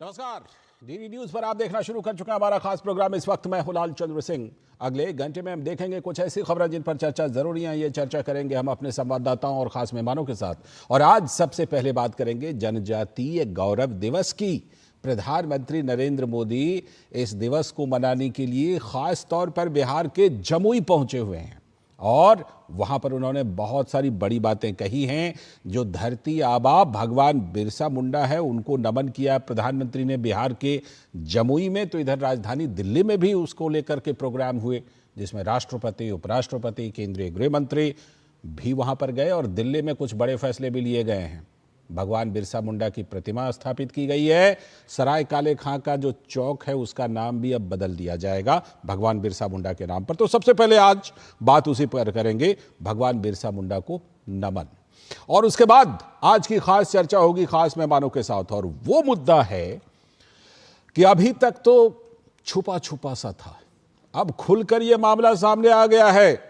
नमस्कार, DD news पर आप देखना शुरू कर चुके हैं हमारा खास प्रोग्राम। इस वक्त मैं हुलाल चंद्र सिंह। अगले एक घंटे में हम देखेंगे कुछ ऐसी खबरें जिन पर चर्चा जरूरी है। ये चर्चा करेंगे हम अपने संवाददाताओं और खास मेहमानों के साथ। और आज सबसे पहले बात करेंगे जनजातीय गौरव दिवस की। प्रधानमंत्री नरेंद्र मोदी इस दिवस को मनाने के लिए खास तौर पर बिहार के जमुई पहुंचे हुए हैं और वहां पर उन्होंने बहुत सारी बड़ी बातें कही हैं। जो धरती आबा भगवान बिरसा मुंडा है उनको नमन किया प्रधानमंत्री ने बिहार के जमुई में। तो इधर राजधानी दिल्ली में भी उसको लेकर के प्रोग्राम हुए जिसमें राष्ट्रपति, उपराष्ट्रपति, केंद्रीय गृह मंत्री भी वहां पर गए और दिल्ली में कुछ बड़े फैसले भी लिए गए हैं। भगवान बिरसा मुंडा की प्रतिमा स्थापित की गई है। सराय काले खां का जो चौक है उसका नाम भी अब बदल दिया जाएगा भगवान बिरसा मुंडा के नाम पर। तो सबसे पहले आज बात उसी पर करेंगे, भगवान बिरसा मुंडा को नमन। और उसके बाद आज की खास चर्चा होगी खास मेहमानों के साथ। और वो मुद्दा है कि अभी तक तो छुपा छुपा सा था, अब खुलकर यह मामला सामने आ गया है।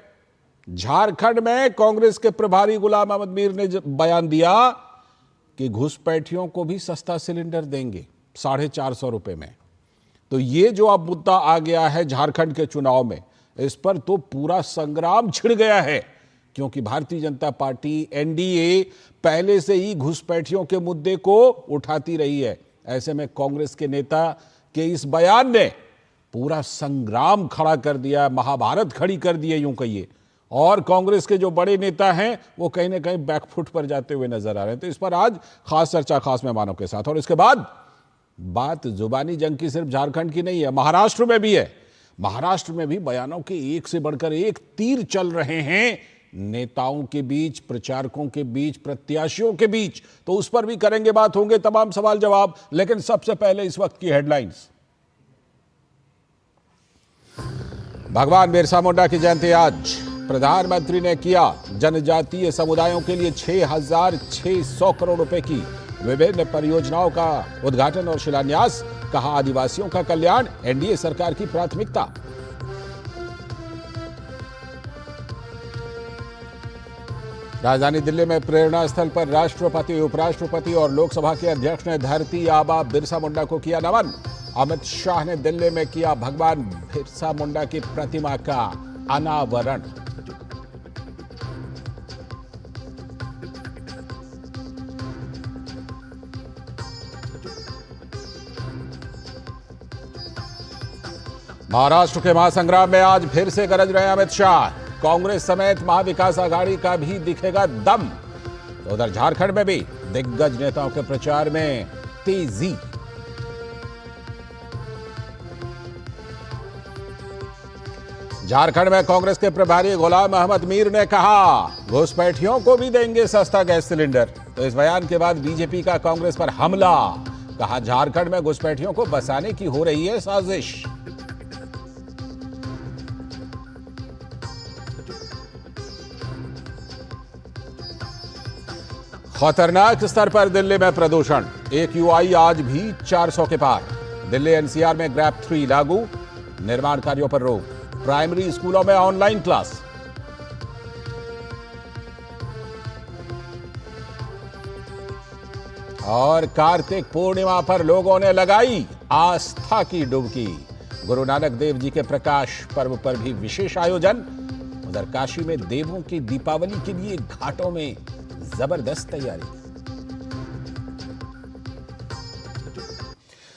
झारखंड में कांग्रेस के प्रभारी गुलाम अहमद मीर ने बयान दिया कि घुसपैठियों को भी सस्ता सिलेंडर देंगे 450 रुपए में। तो ये जो अब मुद्दा आ गया है झारखंड के चुनाव में, इस पर तो पूरा संग्राम छिड़ गया है क्योंकि भारतीय जनता पार्टी एनडीए पहले से ही घुसपैठियों के मुद्दे को उठाती रही है। ऐसे में कांग्रेस के नेता के इस बयान ने पूरा संग्राम खड़ा कर दिया, महाभारत खड़ी कर दी है यूं कहिए। और कांग्रेस के जो बड़े नेता हैं वो कहीं ना कहीं बैकफुट पर जाते हुए नजर आ रहे हैं। तो इस पर आज खास चर्चा खास मेहमानों के साथ। और इसके बाद बात जुबानी जंग की सिर्फ झारखंड की नहीं है, महाराष्ट्र में भी है। महाराष्ट्र में भी बयानों के एक से बढ़कर एक तीर चल रहे हैं नेताओं के बीच, प्रचारकों के बीच, प्रत्याशियों के बीच। तो उस पर भी करेंगे बात, होंगे तमाम सवाल जवाब। लेकिन सबसे पहले इस वक्त की हेडलाइंस। भगवान बिरसा मुंडा की जयंती आज। प्रधानमंत्री ने किया जनजातीय समुदायों के लिए 6,600 करोड़ रुपए की विभिन्न परियोजनाओं का उद्घाटन और शिलान्यास। कहा आदिवासियों का कल्याण एनडीए सरकार की प्राथमिकता। राजधानी दिल्ली में प्रेरणा स्थल पर राष्ट्रपति, उपराष्ट्रपति और लोकसभा के अध्यक्ष ने धरती आबा बिरसा मुंडा को किया नमन। अमित शाह ने दिल्ली में किया भगवान बिरसा मुंडा की प्रतिमा का अनावरण। महाराष्ट्र के महासंग्राम में आज फिर से गरज रहे अमित शाह। कांग्रेस समेत महाविकास आघाड़ी का भी दिखेगा दम। तो उधर झारखंड में भी दिग्गज नेताओं के प्रचार में तेजी। झारखंड में कांग्रेस के प्रभारी गुलाम अहमद मीर ने कहा घुसपैठियों को भी देंगे सस्ता गैस सिलेंडर। तो इस बयान के बाद बीजेपी का कांग्रेस पर हमला। कहा झारखंड में घुसपैठियों को बसाने की हो रही है साजिश। खतरनाक स्तर पर दिल्ली में प्रदूषण। AQI आज भी 400 के पार। दिल्ली एनसीआर में ग्रैप 3 लागू। निर्माण कार्यों पर रोक। प्राइमरी स्कूलों में ऑनलाइन क्लास। और कार्तिक पूर्णिमा पर लोगों ने लगाई आस्था की डुबकी। गुरु नानक देव जी के प्रकाश पर्व पर भी विशेष आयोजन। उधर काशी में देवों की दीपावली के लिए घाटों में जबरदस्त तैयारी।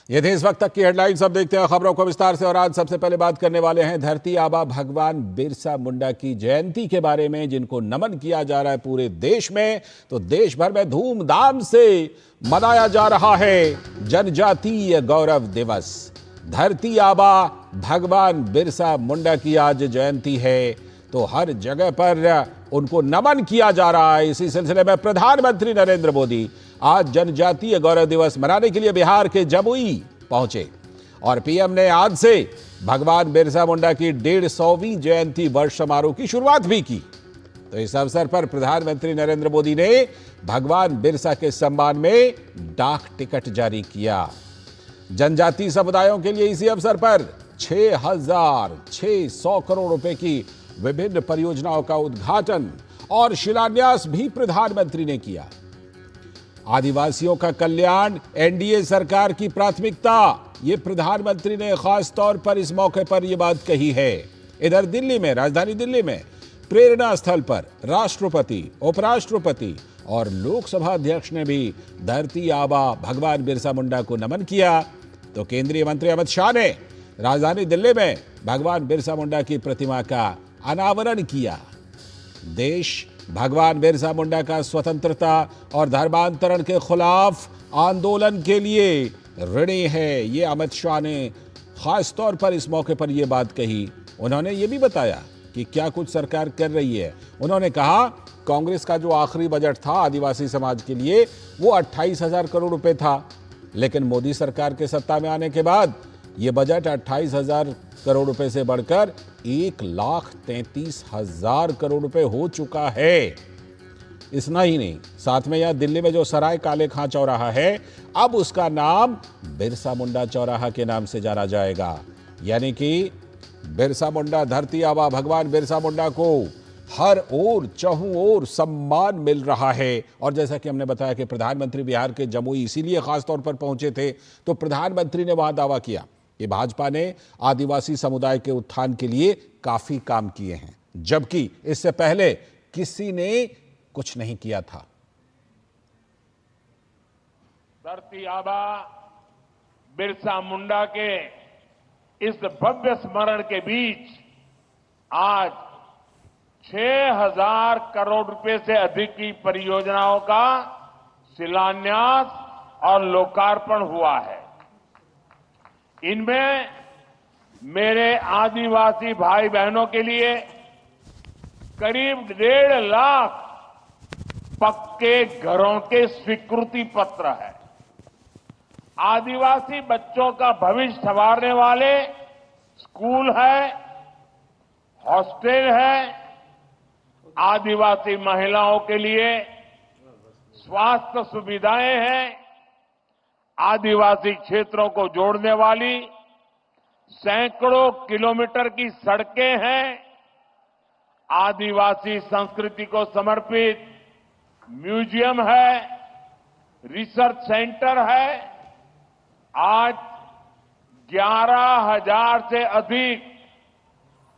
ये थे इस वक्त तक की हेडलाइंस। अब देखते हैं खबरों को विस्तार से। और आज सबसे पहले बात करने वाले हैं धरती आबा भगवान बिरसा मुंडा की जयंती के बारे में, जिनको नमन किया जा रहा है पूरे देश में। तो देश भर में धूमधाम से मनाया जा रहा है जनजातीय गौरव दिवस। धरती आबा भगवान बिरसा मुंडा की आज जयंती है तो हर जगह पर उनको नमन किया जा रहा है। इसी सिलसिले में प्रधानमंत्री नरेंद्र मोदी आज जनजातीय गौरव दिवस मनाने के लिए बिहार के जमुई पहुंचे और पीएम ने आज से भगवान बिरसा मुंडा की 150वीं जयंती वर्ष समारोह की शुरुआत भी की। तो इस अवसर पर प्रधानमंत्री नरेंद्र मोदी ने भगवान बिरसा के सम्मान में डाक टिकट जारी किया। जनजातीय समुदायों के लिए इसी अवसर पर 6,600 करोड़ रुपए की विभिन्न परियोजनाओं का उद्घाटन और शिलान्यास भी प्रधानमंत्री ने किया। आदिवासियों का कल्याण एनडीए सरकार की प्राथमिकता, ये प्रधानमंत्री ने खास तौर पर इस मौके पर यह बात कही है। इधर दिल्ली में, राजधानी दिल्ली में प्रेरणा स्थल पर राष्ट्रपति, उपराष्ट्रपति और लोकसभा अध्यक्ष ने भी धरती आबा भगवान बिरसा मुंडा को नमन किया। तो केंद्रीय मंत्री अमित शाह ने राजधानी दिल्ली में भगवान बिरसा मुंडा की प्रतिमा का अनावरण किया। देश भगवान बिरसा मुंडा का स्वतंत्रता और धर्मांतरण के खिलाफ आंदोलन के लिए ऋणी है, ये अमित शाह ने खास तौर पर इस मौके पर यह बात कही। उन्होंने ये भी बताया कि क्या कुछ सरकार कर रही है। उन्होंने कहा कांग्रेस का जो आखिरी बजट था आदिवासी समाज के लिए वो 28,000 करोड़ रुपए था, लेकिन मोदी सरकार के सत्ता में आने के बाद ये बजट 28,000 करोड़ रुपए से बढ़कर 1,33,000 करोड़ रुपए हो चुका है। इतना ही नहीं, साथ में यहां दिल्ली में जो सराय काले खां चौराहा है, अब उसका नाम बिरसा मुंडा चौराहा के नाम से जाना जाएगा। यानी कि बिरसा मुंडा, धरती आबा भगवान बिरसा मुंडा को हर ओर, चहुं ओर सम्मान मिल रहा है। और जैसा कि हमने बताया कि प्रधानमंत्री बिहार के जमुई इसीलिए खास तौर पर पहुंचे थे, तो प्रधानमंत्री ने वहां दावा किया कि भाजपा ने आदिवासी समुदाय के उत्थान के लिए काफी काम किए हैं, जबकि इससे पहले किसी ने कुछ नहीं किया था। धरती आबा बिरसा मुंडा के इस भव्य स्मरण के बीच आज 6,000 करोड़ रुपए से अधिक की परियोजनाओं का शिलान्यास और लोकार्पण हुआ है। इनमें मेरे आदिवासी भाई बहनों के लिए करीब 1.5 लाख पक्के घरों के स्वीकृति पत्र है। आदिवासी बच्चों का भविष्य संवारने वाले स्कूल है, हॉस्टल है, आदिवासी महिलाओं के लिए स्वास्थ्य सुविधाएं हैं, आदिवासी क्षेत्रों को जोड़ने वाली सैकड़ों किलोमीटर की सड़कें हैं, आदिवासी संस्कृति को समर्पित म्यूजियम है, रिसर्च सेंटर है। आज 11,000 से अधिक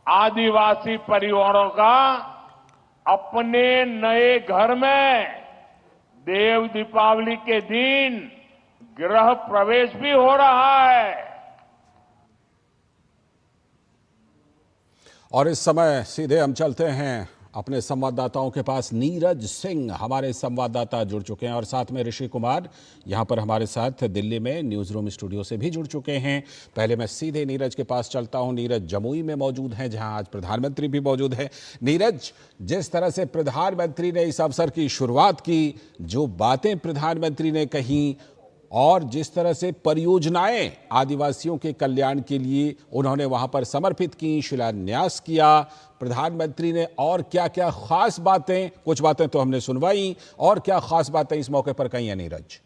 आदिवासी परिवारों का अपने नए घर में देव दीपावली के दिन गृह प्रवेश भी हो रहा है। और इस समय सीधे हम चलते हैं अपने संवाददाताओं के पास। नीरज सिंह हमारे संवाददाता जुड़ चुके हैं और साथ में ऋषि कुमार यहां पर हमारे साथ दिल्ली में न्यूज रूम स्टूडियो से भी जुड़ चुके हैं। पहले मैं सीधे नीरज के पास चलता हूं। नीरज जमुई में मौजूद हैं, जहां आज प्रधानमंत्री भी मौजूद हैं। नीरज, जिस तरह से प्रधानमंत्री ने इस अवसर की शुरुआत की, जो बातें प्रधानमंत्री ने कही और जिस तरह से परियोजनाएं आदिवासियों के कल्याण के लिए उन्होंने वहां पर समर्पित की, शिलान्यास किया प्रधानमंत्री ने, और क्या क्या खास बातें, कुछ बातें तो हमने सुनवाई, और क्या खास बातें इस मौके पर कही हैं नीरज?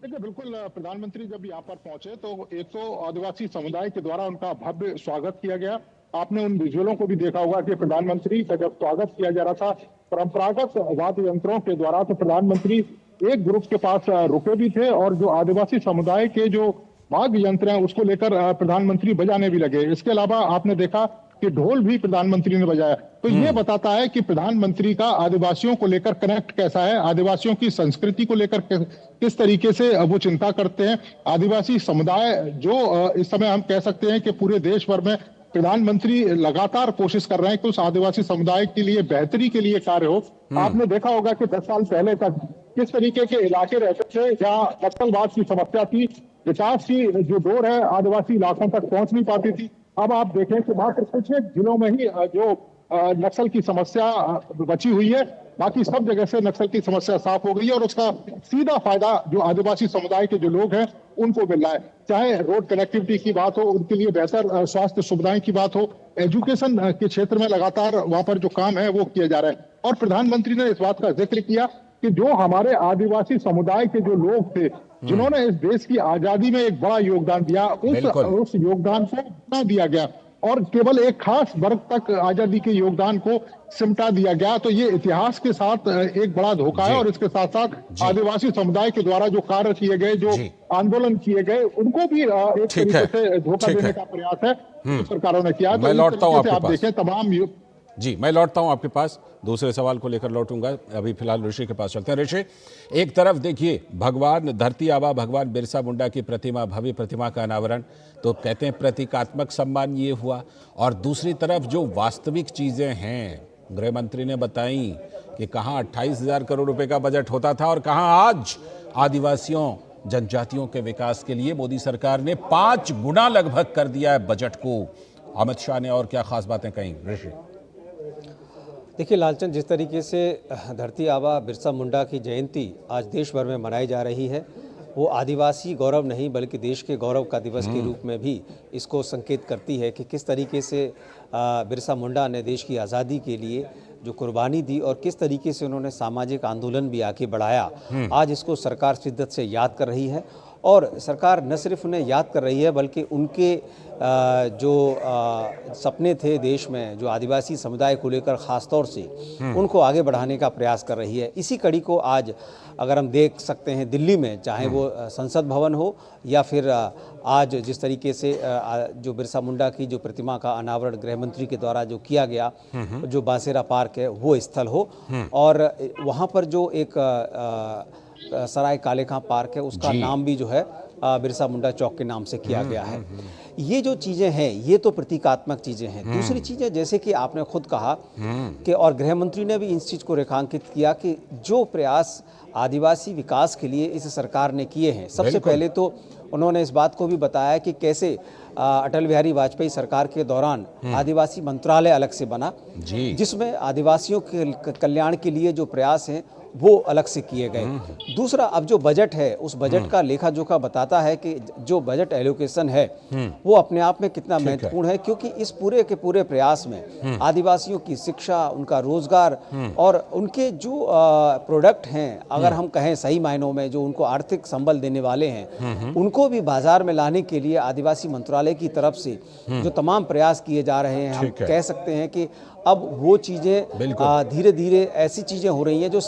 देखिए, बिल्कुल प्रधानमंत्री जब यहाँ पर पहुंचे तो 100 आदिवासी समुदाय के द्वारा उनका भव्य स्वागत किया गया। आपने उन विजुअलों को भी देखा होगा कि प्रधानमंत्री का जब स्वागत किया जा रहा था परंपरागत वाद्य यंत्रों के द्वारा, तो प्रधानमंत्री एक ग्रुप के पास रुके भी थे और जो आदिवासी समुदाय के जो वाद्य यंत्र हैं उसको लेकर प्रधानमंत्री बजाने भी लगे। इसके अलावा आपने देखा कि ढोल भी प्रधानमंत्री ने बजाया। तो ये बताता है कि प्रधानमंत्री का आदिवासियों को लेकर कनेक्ट कैसा है, आदिवासियों की संस्कृति को लेकर किस तरीके से वो चिंता करते हैं। आदिवासी समुदाय जो इस समय हम कह सकते हैं कि पूरे देश भर में प्रधानमंत्री लगातार कोशिश कर रहे हैं कि उस आदिवासी समुदाय के लिए बेहतरी के लिए कार्य हो। आपने देखा होगा कि 10 साल पहले तक किस तरीके के इलाके रहते थे जहां नक्सलवाद की समस्या थी, विकास की जो डोर है आदिवासी इलाकों तक पहुंच नहीं पाती थी। अब आप देखें कि मात्र कुछ एक जिलों में ही जो नक्सल की समस्या बची हुई है, बाकी सब जगह से नक्सल की समस्या साफ हो गई है और उसका सीधा फायदा जो आदिवासी समुदाय के जो लोग हैं उनको मिल रहा है। चाहे रोड कनेक्टिविटी की बात हो, उनके लिए बेहतर स्वास्थ्य सुविधाएं की बात हो, एजुकेशन के क्षेत्र में लगातार वहां पर जो काम है वो किया जा रहा है। और प्रधानमंत्री ने इस बात का जिक्र किया कि जो हमारे आदिवासी समुदाय के जो लोग थे जिन्होंने इस देश की आजादी में एक बड़ा योगदान दिया, उस योगदान को कितना दिया गया। और केवल एक खास वर्ग तक आजादी के योगदान को सिमटा दिया गया। तो ये इतिहास के साथ एक बड़ा धोखा है। और इसके साथ साथ आदिवासी समुदाय के द्वारा जो कार्य किए गए, जो आंदोलन किए गए, उनको भी एक तरीके से धोखा देने का प्रयास है सरकारों ने किया। मैं लौटता हूं आपके आप पास। देखें तमाम जी, मैं लौटता हूं आपके पास, दूसरे सवाल को लेकर लौटूंगा। अभी फिलहाल ऋषि के पास चलते हैं। ऋषि, एक तरफ देखिए भगवान धरती आबा भगवान बिरसा मुंडा की प्रतिमा, भव्य प्रतिमा का अनावरण, तो कहते हैं प्रतीकात्मक सम्मान ये हुआ, और दूसरी तरफ जो वास्तविक चीजें हैं, गृह मंत्री ने बताई कि कहाँ 28,000 करोड़ रुपए का बजट होता था और कहाँ आज आदिवासियों जनजातियों के विकास के लिए मोदी सरकार ने 5 गुना लगभग कर दिया है बजट को। अमित शाह ने और क्या खास बातें कही, ऋषि? देखिए लालचंद, जिस तरीके से धरती आबा बिरसा मुंडा की जयंती आज देश भर में मनाई जा रही है, वो आदिवासी गौरव नहीं बल्कि देश के गौरव का दिवस के रूप में भी इसको संकेत करती है कि किस तरीके से बिरसा मुंडा ने देश की आज़ादी के लिए जो कुर्बानी दी और किस तरीके से उन्होंने सामाजिक आंदोलन भी आगे बढ़ाया। आज इसको सरकार शिद्दत से याद कर रही है, और सरकार न सिर्फ उन्हें याद कर रही है बल्कि उनके जो सपने थे देश में, जो आदिवासी समुदाय को लेकर ख़ास तौर से उनको आगे बढ़ाने का प्रयास कर रही है। इसी कड़ी को आज अगर हम देख सकते हैं दिल्ली में, चाहे वो संसद भवन हो या फिर आज जिस तरीके से जो बिरसा मुंडा की जो प्रतिमा का अनावरण गृह मंत्री के द्वारा जो किया गया, जो बांसेरा पार्क है वो स्थल हो, और वहाँ पर जो एक सराय कालेखां पार्क है उसका नाम भी जो है बिरसा मुंडा चौक के नाम से किया गया है। ये जो चीज़ें हैं ये तो प्रतीकात्मक चीज़ें हैं। दूसरी चीज़ें जैसे कि आपने खुद कहा कि, और गृह मंत्री ने भी इस चीज़ को रेखांकित किया कि जो प्रयास आदिवासी विकास के लिए इस सरकार ने किए हैं, सबसे पहले तो उन्होंने इस बात को भी बताया कि कैसे अटल बिहारी वाजपेयी सरकार के दौरान आदिवासी मंत्रालय अलग से बना, जिसमें आदिवासियों के कल्याण के लिए जो प्रयास हैं वो अलग से किए गए। दूसरा, अब जो बजट है उस बजट का लेखा जोखा बताता है कि जो बजट एलोकेशन है वो अपने आप में कितना महत्वपूर्ण है, क्योंकि इस पूरे के पूरे प्रयास में आदिवासियों की शिक्षा, उनका रोजगार और उनके जो प्रोडक्ट हैं, अगर हम कहें सही मायनों में जो उनको आर्थिक संबल देने वाले हैं, उनको भी बाजार में लाने के लिए आदिवासी मंत्रालय की तरफ से जो तमाम प्रयास किए जा रहे हैं, हम कह सकते हैं कि अब वो चीज़ें धीरे धीरे ऐसी चीज़ें हो रही हैं जो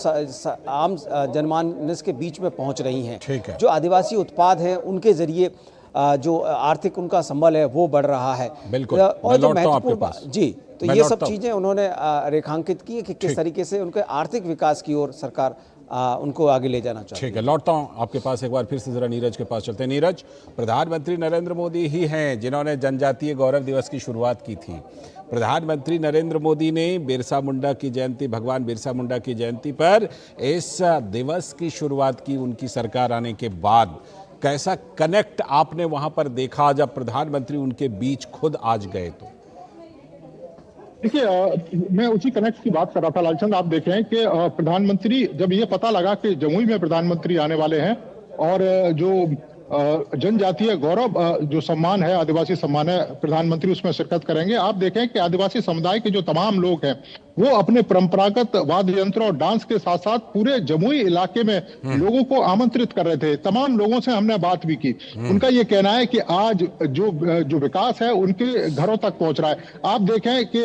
आम जनमानस के बीच में पहुंच रही हैं। जो आदिवासी उत्पाद हैं उनके जरिए जो आर्थिक उनका संबल है वो बढ़ रहा है। और जो महत्वपूर्ण जी, तो ये सब चीज़ें उन्होंने रेखांकित की कि किस तरीके से उनके आर्थिक विकास की ओर सरकार उनको आगे ले जाना चाहिए। ठीक है, लौटता हूँ आपके पास एक बार फिर से, जरा नीरज के पास चलते हैं। नीरज, प्रधानमंत्री नरेंद्र मोदी ही हैं जिन्होंने जनजातीय गौरव दिवस की शुरुआत की थी। प्रधानमंत्री नरेंद्र मोदी ने बिरसा मुंडा की जयंती, भगवान बिरसा मुंडा की जयंती पर इस दिवस की शुरुआत की उनकी सरकार आने के बाद। कैसा कनेक्ट आपने वहां पर देखा जब प्रधानमंत्री उनके बीच खुद आज गए? तो देखिए, मैं उसी कनेक्ट की बात कर रहा था लालचंद। आप देखें कि प्रधानमंत्री, जब ये पता लगा कि जमुई में प्रधानमंत्री आने वाले हैं और जो जनजातीय गौरव जो सम्मान है, आदिवासी सम्मान है, प्रधानमंत्री उसमें शिरकत करेंगे। आप देखें कि आदिवासी समुदाय के जो तमाम लोग हैं वो अपने परंपरागत वाद्य यंत्र और डांस के साथ साथ पूरे जमुई इलाके में लोगों को आमंत्रित कर रहे थे। तमाम लोगों से हमने बात भी की। उनका ये कहना है कि आज जो विकास है उनके घरों तक पहुंच रहा है। आप देखें कि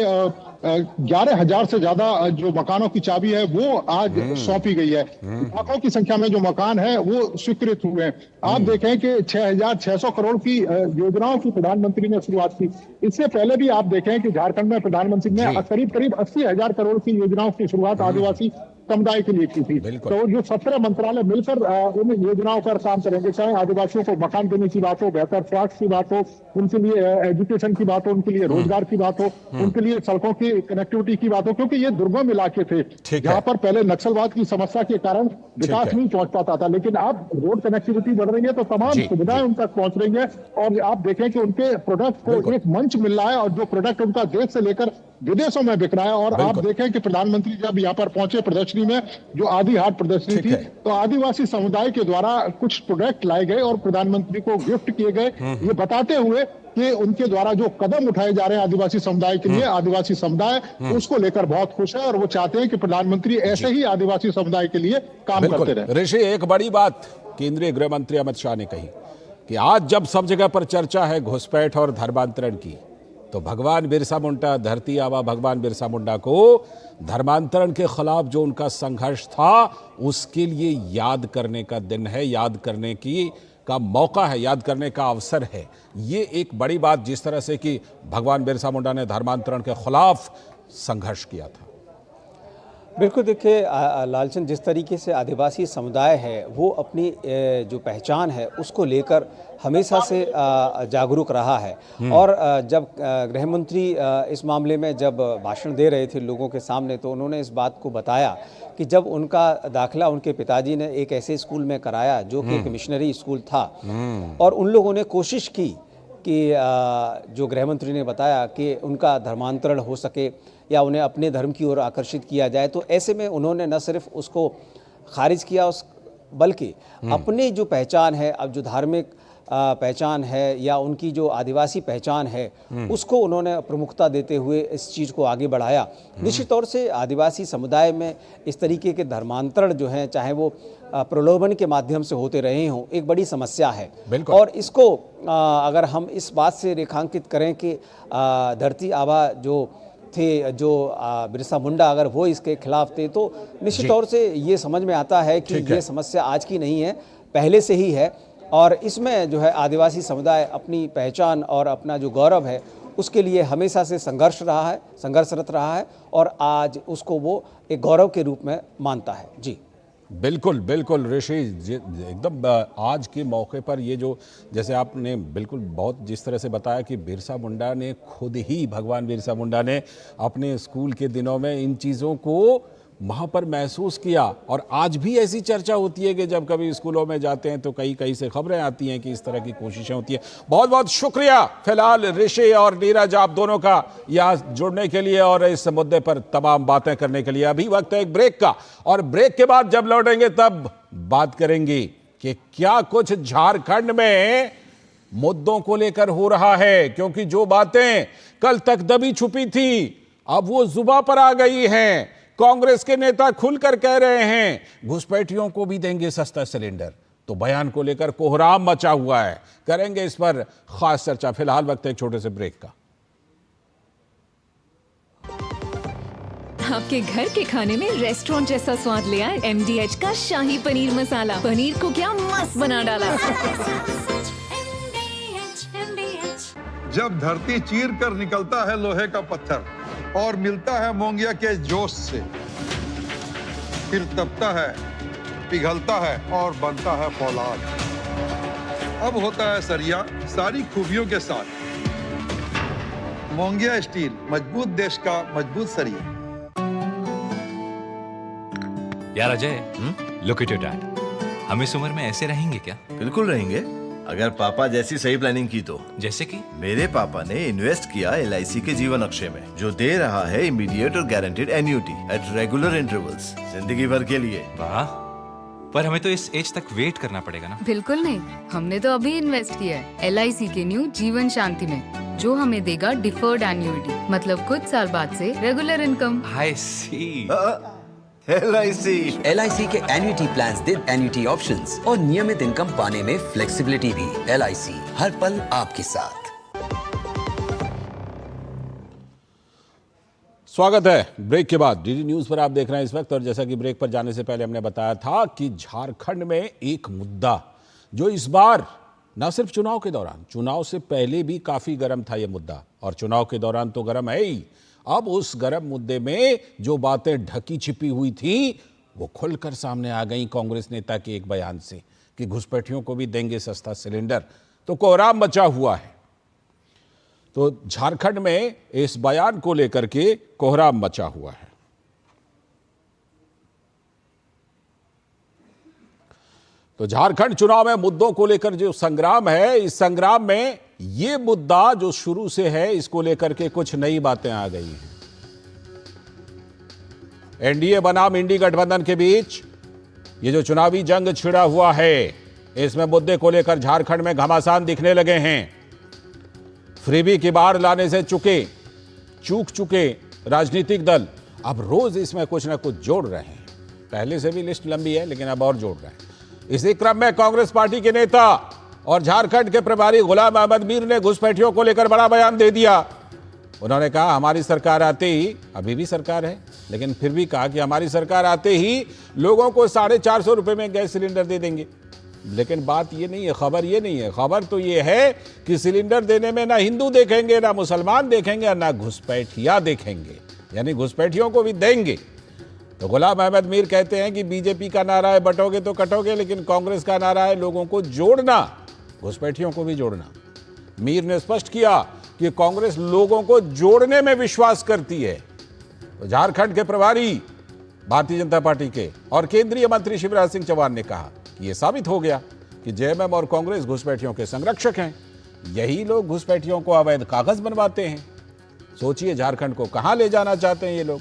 11,000 से ज्यादा जो मकानों की चाबी है वो आज सौंपी गई है। लाखों की संख्या में जो मकान है वो स्वीकृत हुए हैं। आप देखें कि 6,600 करोड़ की योजनाओं की प्रधानमंत्री ने शुरुआत की। इससे पहले भी आप देखें कि झारखंड में प्रधानमंत्री ने करीब 80,000 करोड़ की योजनाओं की शुरुआत आदिवासी समुदाय के लिए की थी। तो जो 17 मंत्रालय मिलकर उन योजनाओं पर काम करेंगे, चाहे आदिवासियों को मकान देने की बात हो, बेहतर स्वास्थ्य की बात हो, उनके लिए एजुकेशन की बात हो, उनके लिए रोजगार की बात हो, उनके लिए सड़कों की कनेक्टिविटी की बात हो, क्योंकि ये दुर्गम इलाके थे जहाँ पर पहले नक्सलवाद की समस्या के कारण विकास नहीं पहुंच पाता था। लेकिन अब रोड कनेक्टिविटी बढ़ रही है तो तमाम सुविधाएं उन तक पहुंच रही है। और आप देखें कि उनके प्रोडक्ट को एक मंच मिल रहा है और जो प्रोडक्ट उनका देश से लेकर विदेशों में बिक रहा है। और आप देखें कि प्रधानमंत्री जब यहाँ पर पहुंचे प्रदर्शनी में, जो आदि हाट प्रदर्शनी थी, तो आदिवासी समुदाय के द्वारा कुछ प्रोडक्ट लाए गए और प्रधानमंत्री को गिफ्ट किए गए, ये बताते हुए कि उनके द्वारा जो कदम उठाए जा रहे हैं आदिवासी समुदाय के लिए, आदिवासी समुदाय उसको लेकर बहुत खुश है और वो चाहते हैं कि प्रधानमंत्री ऐसे ही आदिवासी समुदाय के लिए काम करते रहे। ऋषि, एक बड़ी बात केंद्रीय गृह मंत्री अमित शाह ने कही कि आज जब सब जगह पर चर्चा है घुसपैठ और धर्मांतरण की, तो भगवान बिरसा मुंडा, धरती आबा भगवान बिरसा मुंडा को धर्मांतरण के खिलाफ जो उनका संघर्ष था उसके लिए याद करने का दिन है, याद करने का मौका है, याद करने का अवसर है। ये एक बड़ी बात जिस तरह से कि भगवान बिरसा मुंडा ने धर्मांतरण के खिलाफ संघर्ष किया था। बिल्कुल, देखिए लालचंद, जिस तरीके से आदिवासी समुदाय है वो अपनी जो पहचान है उसको लेकर हमेशा से जागरूक रहा है। और जब गृह मंत्री इस मामले में जब भाषण दे रहे थे लोगों के सामने, तो उन्होंने इस बात को बताया कि जब उनका दाखिला उनके पिताजी ने एक ऐसे स्कूल में कराया जो कि एक मिशनरी स्कूल था, और उन लोगों ने कोशिश की कि जो गृह मंत्री ने बताया कि उनका धर्मांतरण हो सके या उन्हें अपने धर्म की ओर आकर्षित किया जाए, तो ऐसे में उन्होंने न सिर्फ उसको खारिज किया बल्कि अपनी जो पहचान है, अब जो धार्मिक पहचान है या उनकी जो आदिवासी पहचान है उसको उन्होंने प्रमुखता देते हुए इस चीज़ को आगे बढ़ाया। निश्चित तौर से आदिवासी समुदाय में इस तरीके के धर्मांतरण जो हैं, चाहे वो प्रलोभन के माध्यम से होते रहे हों, एक बड़ी समस्या है। और इसको अगर हम इस बात से रेखांकित करें कि धरती आबा जो थे, जो बिरसा मुंडा, अगर वो इसके खिलाफ थे, तो निश्चित तौर से ये समझ में आता है कि ये समस्या आज की नहीं है, पहले से ही है। और इसमें जो है आदिवासी समुदाय अपनी पहचान और अपना जो गौरव है उसके लिए हमेशा से संघर्षरत रहा है और आज उसको वो एक गौरव के रूप में मानता है। जी बिल्कुल बिल्कुल ऋषि, एकदम आज के मौके पर ये जो, जैसे आपने बिल्कुल बहुत जिस तरह से बताया कि बिरसा मुंडा ने खुद ही, भगवान बिरसा मुंडा ने अपने स्कूल के दिनों में इन चीज़ों को वहाँ पर महसूस किया। और आज भी ऐसी चर्चा होती है कि जब कभी स्कूलों में जाते हैं तो कई से खबरें आती हैं कि इस तरह की कोशिशें होती हैं। बहुत बहुत शुक्रिया फिलहाल ऋषि और नीरज, आप दोनों का यहाँ जुड़ने के लिए और इस मुद्दे पर तमाम बातें करने के लिए। अभी वक्त है एक ब्रेक का, और ब्रेक के बाद जब लौटेंगे तब बात करेंगे कि क्या कुछ झारखंड में मुद्दों को लेकर हो रहा है, क्योंकि जो बातें कल तक दबी छुपी थी अब वो जुबान पर आ गई हैं। कांग्रेस के नेता खुलकर कह रहे हैं घुसपैठियों को भी देंगे सस्ता सिलेंडर, तो बयान को लेकर कोहराम मचा हुआ है। करेंगे इस पर खास चर्चा। फिलहाल वक्त है एक छोटे से ब्रेक का। आपके घर के खाने में रेस्टोरेंट जैसा स्वाद ले आए MDH का शाही पनीर मसाला। पनीर को क्या मस्त बना डाला। जब धरती चीर कर निकलता है लोहे का पत्थर और मिलता है मोंगिया के जोश से, फिर तपता है, पिघलता है और बनता है फौलाद। अब होता है सरिया सारी खूबियों के साथ। मोंगिया स्टील, मजबूत देश का मजबूत सरिया। यार Ajay, look at your dad. हम इस उम्र में ऐसे रहेंगे क्या? बिल्कुल रहेंगे, अगर पापा जैसी सही प्लानिंग की तो। जैसे कि? मेरे पापा ने इन्वेस्ट किया LIC के जीवन अक्षय में, जो दे रहा है इमीडिएट और guaranteed annuity at regular intervals, जिंदगी भर के लिए। वाह, पर हमें तो इस एज तक वेट करना पड़ेगा ना? बिल्कुल नहीं, हमने तो अभी इन्वेस्ट किया है LIC के न्यू जीवन शांति में, जो हमें देगा डिफर्ड एन्युटी, मतलब कुछ साल बाद से रेगुलर इनकम। आई सी। LIC के एन्युटी प्लान्स दे एन्युटी ऑप्शंस और नियमित इनकम पाने में फ्लेक्सिबिलिटी भी। LIC, हर पल आपके साथ। स्वागत है ब्रेक के बाद। DD न्यूज पर आप देख रहे हैं इस वक्त, और जैसा कि ब्रेक पर जाने से पहले हमने बताया था कि झारखंड में एक मुद्दा जो इस बार न सिर्फ चुनाव के दौरान, चुनाव से पहले भी काफी गर्म था ये मुद्दा, और चुनाव के दौरान तो गर्म है ही। अब उस गर्म मुद्दे में जो बातें ढकी छिपी हुई थी वो खुलकर सामने आ गई कांग्रेस नेता के एक बयान से कि घुसपैठियों को भी देंगे सस्ता सिलेंडर, तो कोहराम मचा हुआ है। तो झारखंड में इस बयान को लेकर के कोहराम मचा हुआ है। तो झारखंड चुनाव में मुद्दों को लेकर जो संग्राम है, इस संग्राम में ये मुद्दा जो शुरू से है, इसको लेकर के कुछ नई बातें आ गई हैं। NDA बनाम इंडी गठबंधन के बीच ये जो चुनावी जंग छिड़ा हुआ है, इसमें मुद्दे को लेकर झारखंड में घमासान दिखने लगे हैं। फ्रीबी की बाढ़ लाने से चूक चुके राजनीतिक दल अब रोज इसमें कुछ ना कुछ जोड़ रहे हैं। पहले से भी लिस्ट लंबी है, लेकिन अब और जोड़ रहे हैं। इसी क्रम में कांग्रेस पार्टी के नेता और झारखंड के प्रभारी गुलाम अहमद मीर ने घुसपैठियों को लेकर बड़ा बयान दे दिया। उन्होंने कहा हमारी सरकार आते ही, अभी भी सरकार है, लेकिन फिर भी कहा कि हमारी सरकार आते ही लोगों को 450 रुपए में गैस सिलेंडर दे देंगे। लेकिन बात ये नहीं है, खबर ये नहीं है। खबर तो ये है कि सिलेंडर देने में ना हिंदू देखेंगे, ना मुसलमान देखेंगे, ना घुसपैठिया देखेंगे, यानी घुसपैठियों को भी देंगे। तो गुलाम अहमद मीर कहते हैं कि बीजेपी का नारा है बटोगे तो कटोगे, लेकिन कांग्रेस का नारा है लोगों को जोड़ना, घुसपैठियों को भी जोड़ना। मीर ने स्पष्ट किया कि कांग्रेस लोगों को जोड़ने में विश्वास करती है। तो झारखंड के प्रभारी भारतीय जनता पार्टी के और केंद्रीय मंत्री शिवराज सिंह चौहान ने कहा कि यह साबित हो गया कि जेएमएम और कांग्रेस घुसपैठियों के संरक्षक हैं। यही लोग घुसपैठियों को अवैध कागज बनवाते हैं। सोचिए झारखंड को कहां ले जाना चाहते हैं ये लोग।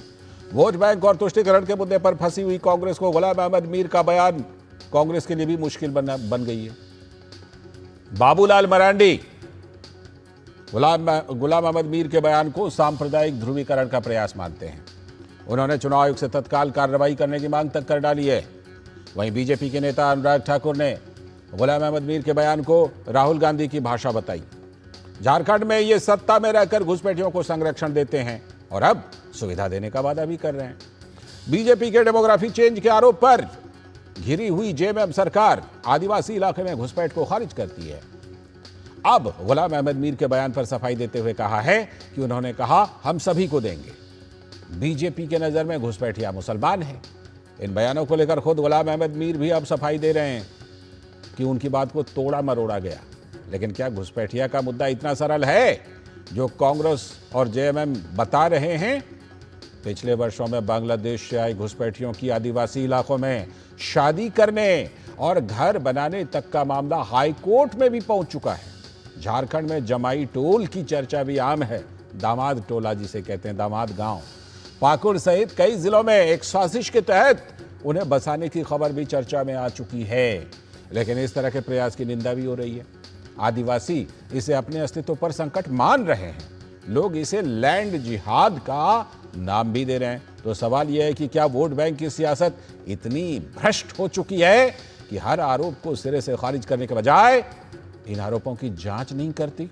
वोट बैंक और तुष्टीकरण के मुद्दे पर फंसी हुई कांग्रेस को गुलाम अहमद मीर का बयान कांग्रेस के लिए भी मुश्किल बन गई है। बाबूलाल मरांडी गुलाम अहमद मीर के बयान को सांप्रदायिक ध्रुवीकरण का प्रयास मानते हैं। उन्होंने चुनाव आयोग से तत्काल कार्रवाई करने की मांग तक कर डाली है। वहीं बीजेपी के नेता अनुराग ठाकुर ने गुलाम अहमद मीर के बयान को राहुल गांधी की भाषा बताई। झारखंड में ये सत्ता में रहकर घुसपैठियों को संरक्षण देते हैं और अब सुविधा देने का वादा भी कर रहे हैं। बीजेपी के डेमोग्राफी चेंज के आरोप पर घिरी हुई जेएमएम सरकार आदिवासी इलाके में घुसपैठ को खारिज करती है। अब गुलाम अहमद मीर के बयान पर सफाई देते हुए कहा है कि उन्होंने कहा हम सभी को देंगे। बीजेपी के नजर में घुसपैठिया मुसलमान है। इन बयानों को लेकर खुद गुलाम अहमद मीर भी अब सफाई दे रहे हैं कि उनकी बात को तोड़ा मरोड़ा गया। लेकिन क्या घुसपैठिया का मुद्दा इतना सरल है जो कांग्रेस और जेएमएम बता रहे हैं? पिछले वर्षों में बांग्लादेश से आए घुसपैठियों की आदिवासी इलाकों में शादी करने और घर बनाने तक का मामला हाई कोर्ट में भी पहुंच चुका है। झारखंड में जमाई टोल की चर्चा भी आम है। दामाद टोला जिसे कहते हैं, दामाद गांव। पाकुड़ सहित कई जिलों में एक साजिश के तहत उन्हें बसाने की खबर भी चर्चा में आ चुकी है। लेकिन इस तरह के प्रयास की निंदा भी हो रही है। आदिवासी इसे अपने अस्तित्व पर संकट मान रहे हैं। लोग इसे लैंड जिहाद का नाम भी दे रहे हैं। तो सवाल यह है कि क्या वोट बैंक की सियासत इतनी भ्रष्ट हो चुकी है कि हर आरोप को सिरे से खारिज करने के बजाय इन आरोपों की जांच नहीं करती?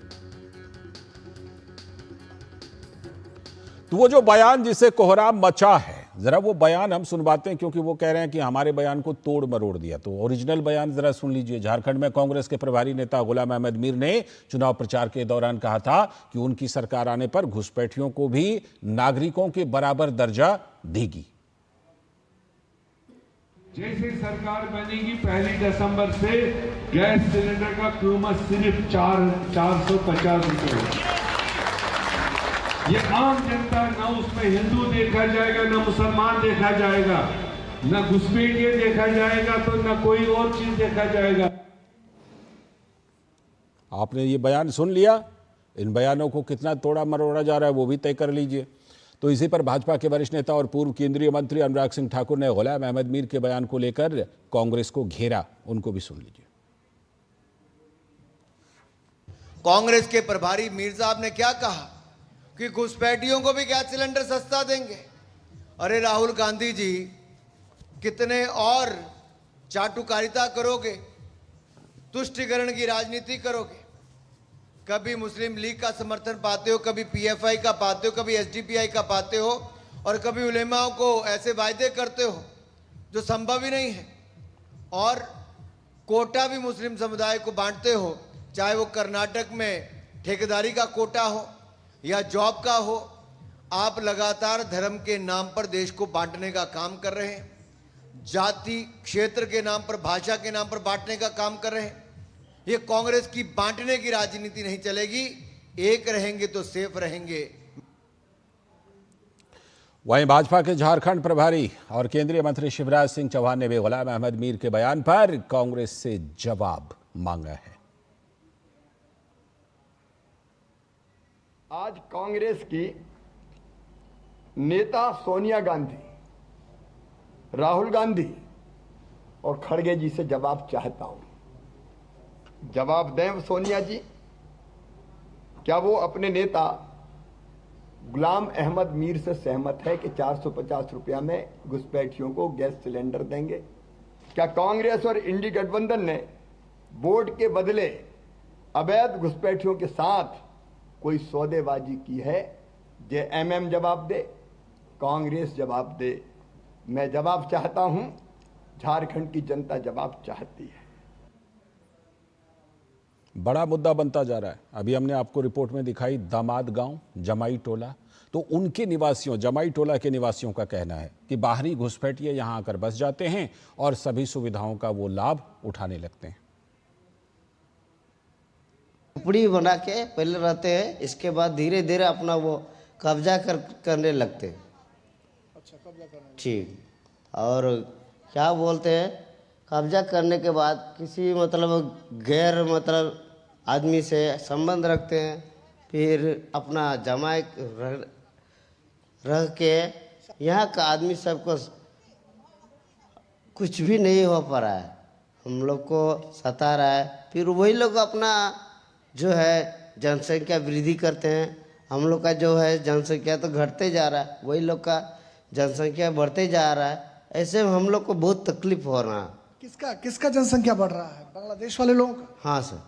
तो वो जो बयान जिसे कोहराम मचा है, जरा वो बयान हम सुनवाते हैं, क्योंकि वो कह रहे हैं कि हमारे बयान को तोड़ मरोड़ दिया। तो ओरिजिनल बयान जरा सुन लीजिए। झारखंड में कांग्रेस के प्रभारी नेता गुलाम अहमद मीर ने चुनाव प्रचार के दौरान कहा था कि उनकी सरकार आने पर घुसपैठियों को भी नागरिकों के बराबर दर्जा देगी। जैसे सरकार बनेगी 1 दिसंबर से गैस सिलेंडर का कीमत सिर्फ 450 रुपए होगी। ये आम जनता, ना उसमें हिंदू देखा जाएगा, ना मुसलमान देखा जाएगा, ना घुसपैठिया देखा जाएगा, तो ना कोई और चीज देखा जाएगा। आपने ये बयान सुन लिया। इन बयानों को कितना तोड़ा मरोड़ा जा रहा है वो भी तय कर लीजिए। तो इसी पर भाजपा के वरिष्ठ नेता और पूर्व केंद्रीय मंत्री अनुराग सिंह ठाकुर ने गुलाम अहमद मीर के बयान को लेकर कांग्रेस को घेरा। उनको भी सुन लीजिए। कांग्रेस के प्रभारी मीर साहब ने क्या कहा कि घुसपैठियों को भी गैस सिलेंडर सस्ता देंगे। अरे राहुल गांधी जी, कितने और चाटुकारिता करोगे, तुष्टीकरण की राजनीति करोगे। कभी मुस्लिम लीग का समर्थन पाते हो, कभी पीएफआई का पाते हो, कभी एसडीपीआई का पाते हो, और कभी उलेमाओं को ऐसे वायदे करते हो जो संभव ही नहीं है। और कोटा भी मुस्लिम समुदाय को बांटते हो, चाहे वो कर्नाटक में ठेकेदारी का कोटा हो या जॉब का हो। आप लगातार धर्म के नाम पर देश को बांटने का काम कर रहे हैं, जाति क्षेत्र के नाम पर, भाषा के नाम पर बांटने का काम कर रहे हैं। ये कांग्रेस की बांटने की राजनीति नहीं चलेगी। एक रहेंगे तो सेफ रहेंगे। वहीं भाजपा के झारखंड प्रभारी और केंद्रीय मंत्री शिवराज सिंह चौहान ने भी गुलाम अहमद मीर के बयान पर कांग्रेस से जवाब मांगा है। आज कांग्रेस की नेता सोनिया गांधी, राहुल गांधी और खड़गे जी से जवाब चाहता हूं। जवाब दें सोनिया जी, क्या वो अपने नेता गुलाम अहमद मीर से सहमत है कि 450 रुपया में घुसपैठियों को गैस सिलेंडर देंगे? क्या कांग्रेस और इंडी गठबंधन ने वोट के बदले अवैध घुसपैठियों के साथ कोई सौदेबाजी की है? जेएमएम जवाब दे, कांग्रेस जवाब दे, मैं जवाब चाहता हूं, झारखंड की जनता जवाब चाहती है। बड़ा मुद्दा बनता जा रहा है। अभी हमने आपको रिपोर्ट में दिखाई दामाद गांव, जमाई टोला, तो उनके निवासियों, जमाई टोला के निवासियों का कहना है कि बाहरी घुसपैठिए यहां आकर बस जाते हैं और सभी सुविधाओं का वो लाभ उठाने लगते हैं। झोपड़ी बना के पहले रहते हैं, इसके बाद धीरे धीरे अपना वो कब्जा करने लगते हैं। अच्छा, कब्जा करने। ठीक। और क्या बोलते हैं, कब्जा करने के बाद किसी गैर आदमी से संबंध रखते हैं, फिर अपना जमाए रह के यहाँ का आदमी सबको कुछ भी नहीं हो पा रहा है, हम लोग को सता रहा है। फिर वही लोग अपना जो है जनसंख्या वृद्धि करते हैं, हम लोग का जो है जनसंख्या तो घटते जा रहा है, वही लोग का जनसंख्या बढ़ते जा रहा है। ऐसे में हम लोग को बहुत तकलीफ हो रहा है। किसका जनसंख्या बढ़ रहा है? बांग्लादेश वाले लोगों का? हाँ सर।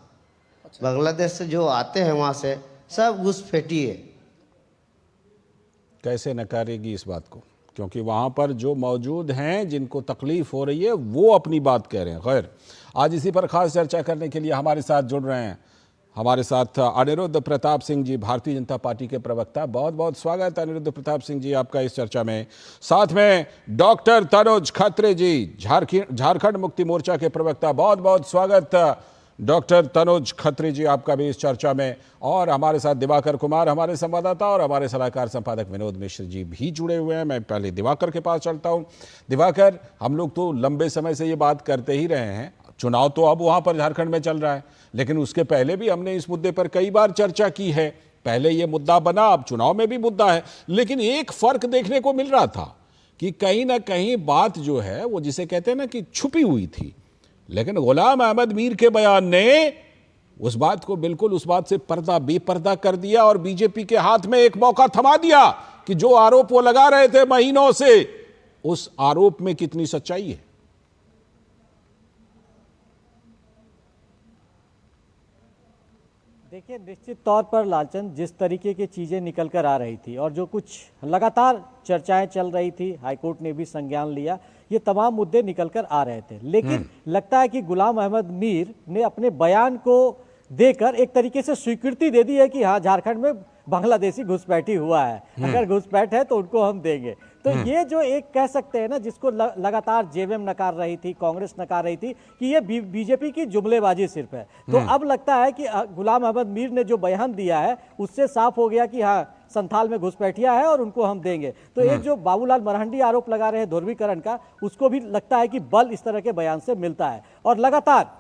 अच्छा। बांग्लादेश से जो आते हैं वहाँ से सब घुसपैठी है। कैसे नकारेगी इस बात को, क्योंकि वहां पर जो मौजूद हैं जिनको तकलीफ हो रही है वो अपनी बात कह रहे हैं। खैर, आज इसी पर खास चर्चा करने के लिए हमारे साथ जुड़ रहे हैं हमारे साथ अनिरुद्ध प्रताप सिंह जी, भारतीय जनता पार्टी के प्रवक्ता। बहुत बहुत स्वागत अनिरुद्ध प्रताप सिंह जी आपका इस चर्चा में। साथ में डॉक्टर तनुज खत्री जी, झारखंड मुक्ति मोर्चा के प्रवक्ता। बहुत बहुत स्वागत डॉक्टर तनुज खत्री जी आपका भी इस चर्चा में। और हमारे साथ दिवाकर कुमार, हमारे संवाददाता, और हमारे सलाहकार संपादक विनोद मिश्र जी भी जुड़े हुए हैं। मैं पहले दिवाकर के पास चलता हूं। दिवाकर, हम लोग तो लंबे समय से ये बात करते ही रहे हैं, चुनाव तो अब वहां पर झारखंड में चल रहा है, लेकिन उसके पहले भी हमने इस मुद्दे पर कई बार चर्चा की है। पहले ये मुद्दा बना, अब चुनाव में भी मुद्दा है, लेकिन एक फर्क देखने को मिल रहा था कि कहीं ना कहीं बात जो है वो जिसे कहते हैं ना कि छुपी हुई थी, लेकिन गुलाम अहमद मीर के बयान ने उस बात को बिल्कुल उस बात से पर्दा बेपर्दा कर दिया और बीजेपी के हाथ में एक मौका थमा दिया कि जो आरोप वो लगा रहे थे महीनों से, उस आरोप में कितनी सच्चाई है। देखिए, निश्चित तौर पर लालचंद, जिस तरीके की चीज़ें निकल कर आ रही थी और जो कुछ लगातार चर्चाएं चल रही थी, हाईकोर्ट ने भी संज्ञान लिया, ये तमाम मुद्दे निकल कर आ रहे थे। लेकिन लगता है कि गुलाम अहमद मीर ने अपने बयान को देकर एक तरीके से स्वीकृति दे दी है कि हाँ, झारखंड में बांग्लादेशी घुसपैठी हुआ है, अगर घुसपैठ है तो उनको हम देंगे। तो ये जो एक कह सकते हैं ना, जिसको लगातार जेएमएम नकार रही थी, कांग्रेस नकार रही थी कि ये बीजेपी की जुमलेबाजी सिर्फ है, तो अब लगता है कि गुलाम अहमद मीर ने जो बयान दिया है उससे साफ हो गया कि हाँ, संथाल में घुसपैठिया है और उनको हम देंगे। तो एक जो बाबूलाल मरांडी आरोप लगा रहे हैं ध्रुवीकरण का, उसको भी लगता है कि बल इस तरह के बयान से मिलता है। और लगातार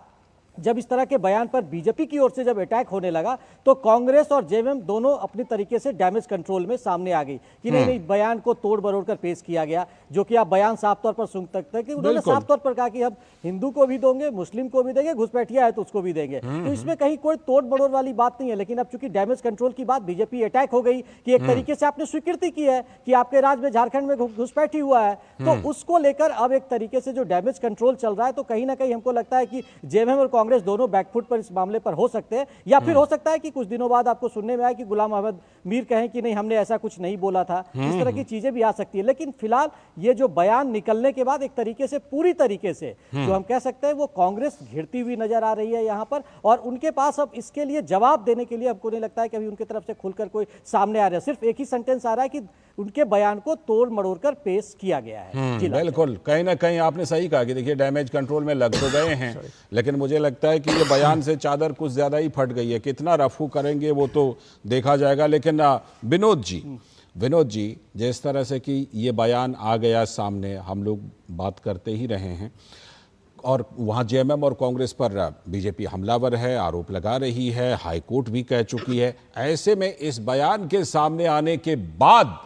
जब इस तरह के बयान पर बीजेपी की ओर से जब अटैक होने लगा तो कांग्रेस और जेएमएम दोनों अपनी तरीके से डैमेज कंट्रोल में सामने आ गई कि नहीं, बयान को तोड़ मरोड़ कर पेश किया गया, जो कि आप बयान साफ तौर पर सुन सकते हैं कि उन्होंने साफ तौर पर कहा कि हम हिंदू को भी देंगे, मुस्लिम को भी देंगे, घुसपैठिया है तो उसको भी देंगे। तो इसमें कहीं कोई तोड़ मरोड़ वाली बात नहीं है। लेकिन अब चूंकि डैमेज कंट्रोल की बात बीजेपी अटैक हो गई कि एक तरीके से आपने स्वीकृति की है कि आपके राज्य में, झारखंड में घुसपैठी हुआ है, तो उसको लेकर अब एक तरीके से जो डैमेज कंट्रोल चल रहा है, तो कहीं ना कहीं हमको लगता है कि जेएमएम और कांग्रेस दोनों बैकफुट पर इस मामले पर हो सकते हैं। या फिर हो सकता है कि कुछ दिनों बाद आपको सुनने में आए कि गुलाम अहमद मीर कहें कि नहीं, हमने ऐसा कुछ नहीं बोला था। इस तरह की चीजें भी आ सकती है। लेकिन फिलहाल ये जो बयान निकलने के बाद एक तरीके से, पूरी तरीके से जो हम कह सकते हैं, वो कांग्रेस घिरती हुई नजर आ रही है यहां पर, और उनके पास अब इसके लिए जवाब देने के लिए हमको नहीं लगता है कि अभी उनकी तरफ से खुलकर कोई सामने आ रहा है। सिर्फ एक ही सेंटेंस आ रहा है कि उनके बयान को तोड़ मरोड़ कर पेश किया गया है। बिल्कुल, कहीं ना कहीं आपने सही कहा कि देखिए, डैमेज कंट्रोल में लग तो गए हैं, लेकिन मुझे लगता है कि ये बयान से चादर कुछ ज्यादा ही फट गई है। कितना रफू करेंगे वो तो देखा जाएगा। लेकिन विनोद जी, जिस तरह से कि ये बयान आ गया सामने, हम लोग बात करते ही रहे हैं, और वहाँ जेएमएम और कांग्रेस पर बीजेपी हमलावर है, आरोप लगा रही है, हाईकोर्ट भी कह चुकी है। ऐसे में इस बयान के सामने आने के बाद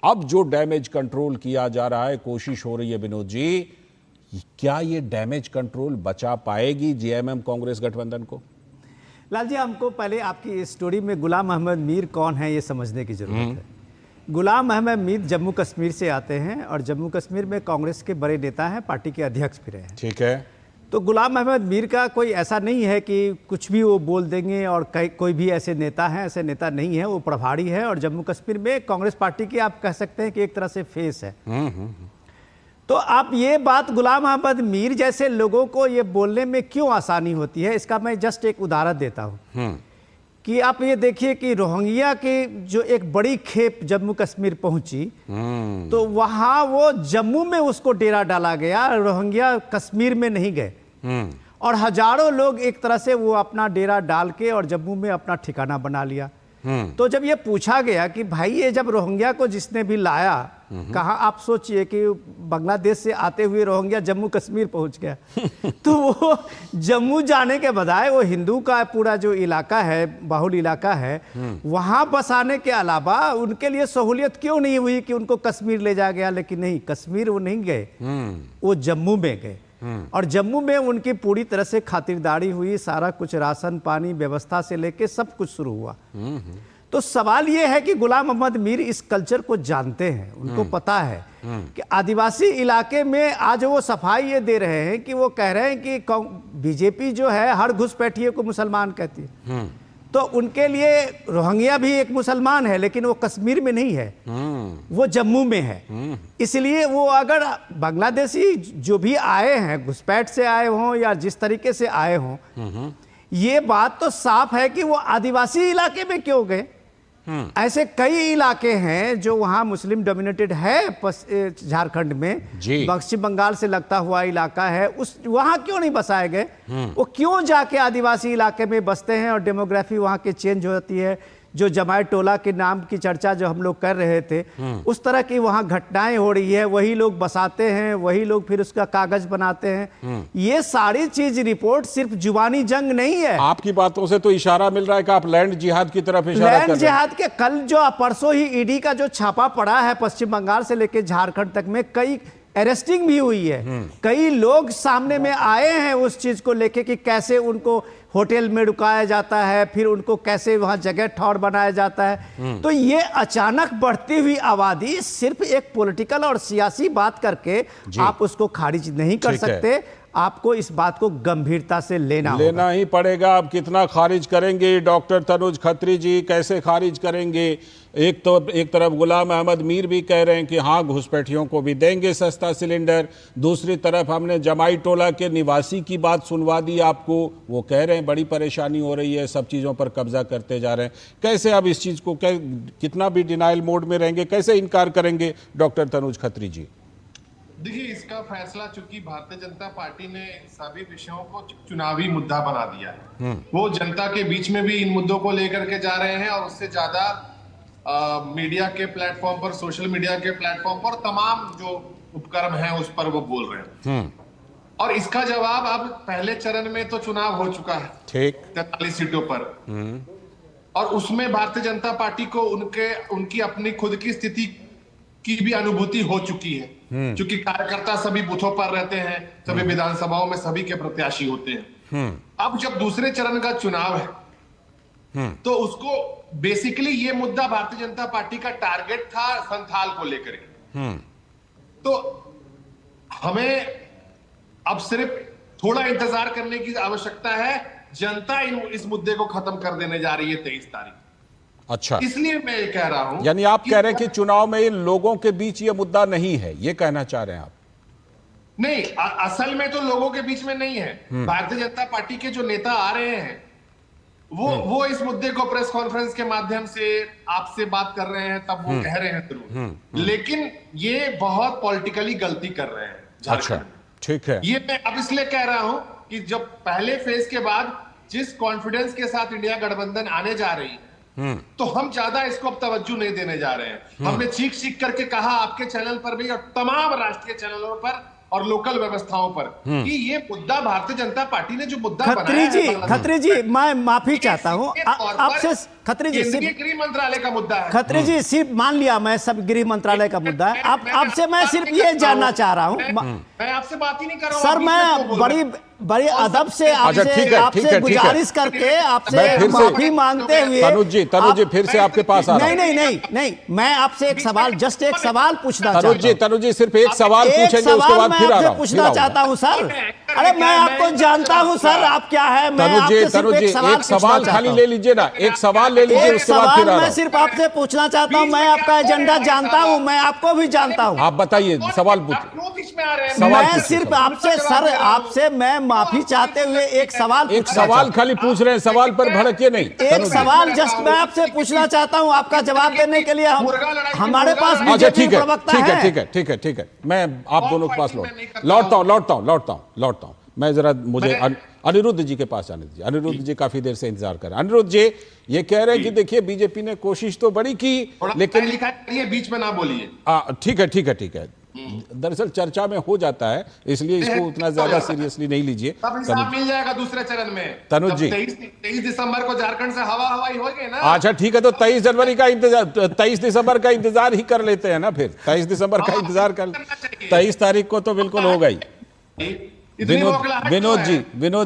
अब जो डैमेज कंट्रोल किया जा रहा है, कोशिश हो रही है, विनोद जी, क्या ये डैमेज कंट्रोल बचा पाएगी जेएमएम कांग्रेस गठबंधन को? लाल जी, हमको पहले आपकी इस स्टोरी में गुलाम अहमद मीर कौन है ये समझने की जरूरत है। गुलाम अहमद मीर जम्मू कश्मीर से आते हैं और जम्मू कश्मीर में कांग्रेस के बड़े नेता हैं, पार्टी के अध्यक्ष भी रहे हैं। ठीक है। तो गुलाम अहमद मीर का कोई ऐसा नहीं है कि कुछ भी वो बोल देंगे, और कोई भी ऐसे नेता हैं, ऐसे नेता नहीं है। वो प्रभारी है और जम्मू कश्मीर में कांग्रेस पार्टी की आप कह सकते हैं कि एक तरह से फेस है। तो आप ये बात गुलाम अहमद मीर जैसे लोगों को ये बोलने में क्यों आसानी होती है, इसका मैं जस्ट एक उदाहरण देता हूँ कि आप ये देखिए कि रोहिंग्या की जो एक बड़ी खेप जम्मू कश्मीर पहुंची, तो वहां वो जम्मू में उसको डेरा डाला गया, रोहिंग्या कश्मीर में नहीं गए, और हजारों लोग एक तरह से वो अपना डेरा डाल के और जम्मू में अपना ठिकाना बना लिया। तो जब ये पूछा गया कि भाई ये जब रोहिंग्या को जिसने भी लाया, कहा आप सोचिए कि बांग्लादेश से आते हुए रोहिंग्या जम्मू कश्मीर पहुंच गया तो वो जम्मू जाने के बजाय वो हिंदू का पूरा जो इलाका है, बाहुल इलाका है, वहां बसाने के अलावा उनके लिए सहूलियत क्यों नहीं हुई कि उनको कश्मीर ले जाया गया। लेकिन नहीं, कश्मीर वो नहीं गए, वो जम्मू में गए, और जम्मू में उनकी पूरी तरह से खातिरदारी हुई, सारा कुछ राशन पानी व्यवस्था से लेके सब कुछ शुरू हुआ। तो सवाल ये है कि गुलाम अहमद मीर इस कल्चर को जानते हैं, उनको पता है कि आदिवासी इलाके में आज वो सफाई ये दे रहे हैं कि वो कह रहे हैं कि बीजेपी जो है हर घुसपैठिए को मुसलमान कहती है, तो उनके लिए रोहिंग्या भी एक मुसलमान है, लेकिन वो कश्मीर में नहीं है, वो जम्मू में है। इसलिए वो अगर बांग्लादेशी जो भी आए हैं, घुसपैठ से आए हों या जिस तरीके से आए हों, ये बात तो साफ है कि वो आदिवासी इलाके में क्यों गए। ऐसे कई इलाके हैं जो वहां मुस्लिम डोमिनेटेड है, झारखंड में, पश्चिम बंगाल से लगता हुआ इलाका है, उस वहां क्यों नहीं बसाए गए? वो क्यों जाके आदिवासी इलाके में बसते हैं और डेमोग्राफी वहां की चेंज होती है। जो जमाई टोला के नाम की चर्चा जो हम लोग कर रहे थे, उस तरह की वहां घटनाएं हो रही है, वही लोग बसाते हैं, वही लोग फिर उसका कागज बनाते हैं। ये सारी चीज रिपोर्ट सिर्फ जुबानी जंग नहीं है। आपकी बातों से तो इशारा मिल रहा है कि आप लैंड जिहाद की तरफ इशारा कर रहे हैं। लैंड जिहाद के कल जो परसों ही ईडी का जो छापा पड़ा है पश्चिम बंगाल से लेकर झारखंड तक में, कई अरेस्टिंग भी हुई है, कई लोग सामने में आए हैं उस चीज को लेके कि कैसे उनको होटल में रुकाया जाता है, फिर उनको कैसे वहां जगह ठौर बनाया जाता है। तो ये अचानक बढ़ती हुई आबादी सिर्फ एक पॉलिटिकल और सियासी बात करके आप उसको खारिज नहीं कर सकते। आपको इस बात को गंभीरता से लेना ही पड़ेगा। आप कितना खारिज करेंगे? डॉक्टर तनुज खत्री जी कैसे खारिज करेंगे? एक तरफ गुलाम अहमद मीर भी कह रहे हैं कि हाँ घुसपैठियों को भी देंगे सस्ता सिलेंडर, दूसरी तरफ हमने जमाई टोला के निवासी की बात सुनवा दी आपको, वो कह रहे हैं बड़ी परेशानी हो रही है, सब चीज़ों पर कब्जा करते जा रहे हैं। कैसे अब इस चीज़ को कितना भी डिनाइल मोड में रहेंगे, कैसे इनकार करेंगे डॉक्टर तनुज खत्री जी? देखिए, इसका फैसला चूंकि भारतीय जनता पार्टी ने सभी विषयों को चुनावी मुद्दा बना दिया है, वो जनता के बीच में भी इन मुद्दों को लेकर के जा रहे हैं, और उससे ज्यादा मीडिया के प्लेटफॉर्म पर, सोशल मीडिया के प्लेटफॉर्म पर तमाम जो उपक्रम हैं उस पर वो बोल रहे हैं। और इसका जवाब अब पहले चरण में तो चुनाव हो चुका है, ठीक 43 सीटों पर, और उसमें भारतीय जनता पार्टी को उनकी अपनी खुद की स्थिति की भी अनुभूति हो चुकी है, क्योंकि कार्यकर्ता सभी बूथों पर रहते हैं, सभी विधानसभाओं में सभी के प्रत्याशी होते हैं। अब जब दूसरे चरण का चुनाव है, तो उसको बेसिकली ये मुद्दा भारतीय जनता पार्टी का टारगेट था संथाल को लेकर के। तो हमें अब सिर्फ थोड़ा इंतजार करने की आवश्यकता है। जनता इस मुद्दे को खत्म कर देने जा रही है 23 तारीख। अच्छा, इसलिए मैं ये कह रहा हूं, यानी आप कह रहे हैं कि चुनाव में इन लोगों के बीच ये मुद्दा नहीं है, ये कहना चाह रहे हैं आप? नहीं, असल में तो लोगों के बीच में नहीं है। भारतीय जनता पार्टी के जो नेता आ रहे हैं वो इस मुद्दे को प्रेस कॉन्फ्रेंस के माध्यम से आपसे बात कर रहे हैं, तब वो कह रहे हैं जरूर, लेकिन ये बहुत पॉलिटिकली गलती कर रहे हैं। अच्छा, ठीक है। ये मैं अब इसलिए कह रहा हूं कि जब पहले फेज के बाद जिस कॉन्फिडेंस के साथ इंडिया गठबंधन आने जा रही है, तो हम ज्यादा इसको अब तवज्जो नहीं देने जा रहे हैं। हमने चीख करके कहा आपके चैनल पर भी और तमाम राष्ट्रीय चैनलों पर और लोकल व्यवस्थाओं पर कि ये मुद्दा भारतीय जनता पार्टी ने जो मुद्दा बनाया है। खत्री जी, मैं माफी चाहता हूँ आपसे। खत्री जी, गृह मंत्रालय का मुद्दा है। खत्री जी, सिर्फ मान लिया मैं, सब गृह मंत्रालय का मुद्दा है। आपसे मैं सिर्फ ये जानना चाह रहा हूँ, मैं आपसे बात ही नहीं कर रहा हूँ सर। मैं बड़ी बड़े अदब से आपसे गुजारिश करके आपसे माफी मांगते हुए तनुज जी फिर से आपके पास आ रहा हूं। नहीं, मैं आपसे एक सवाल पूछना चाहता हूं। तनुज जी सिर्फ एक सवाल पूछेंगे, उसके बाद फिर आ रहा हूं। पूछना चाहता हूं सर। अरे मैं आपको जानता हूं सर, आप क्या है। तनुज जी एक सवाल खाली ले लीजिए ना, एक सवाल ले लीजिए, उसके बाद फिर आ रहा हूं। मैं सिर्फ आपसे पूछना चाहता हूं, मैं आपका एजेंडा जानता हूं, मैं आपको भी जानता हूं। आप बताइए, सवाल मैं सिर्फ आपसे मैं माफी चाहते हुए एक सवाल खाली पूछ रहे हैं, सवाल पर भड़किए नहीं। एक सवाल जस्ट मैं आपसे पूछना चाहता हूं, आपका जवाब देने के लिए हमारे पास ठीक है, मैं आप दोनों के पास लौटता हूं। मैं जरा मुझे अनिरुद्ध जी के पास जाने दीजिए। अनिरुद्ध जी काफी देर से इंतजार कर रहे हैं। अनिरुद्ध जी ये कह रहे हैं कि देखिए बीजेपी ने कोशिश तो बड़ी की, लेकिन बीच में ना बोलिए। ठीक है। दरअसल चर्चा में हो जाता है, इसलिए इसको उतना ज्यादा सीरियसली नहीं लीजिए। मिल जाएगा दूसरे चरण में। तनुज जी 23 दिसंबर को झारखंड से हवाई हो गए ना। अच्छा ठीक है, तो 23 जनवरी का इंतजार, 23 दिसंबर का इंतजार ही कर लेते हैं ना फिर। 23 दिसंबर का इंतजार कर, 23 तारीख को तो बिल्कुल हो गई। विनोद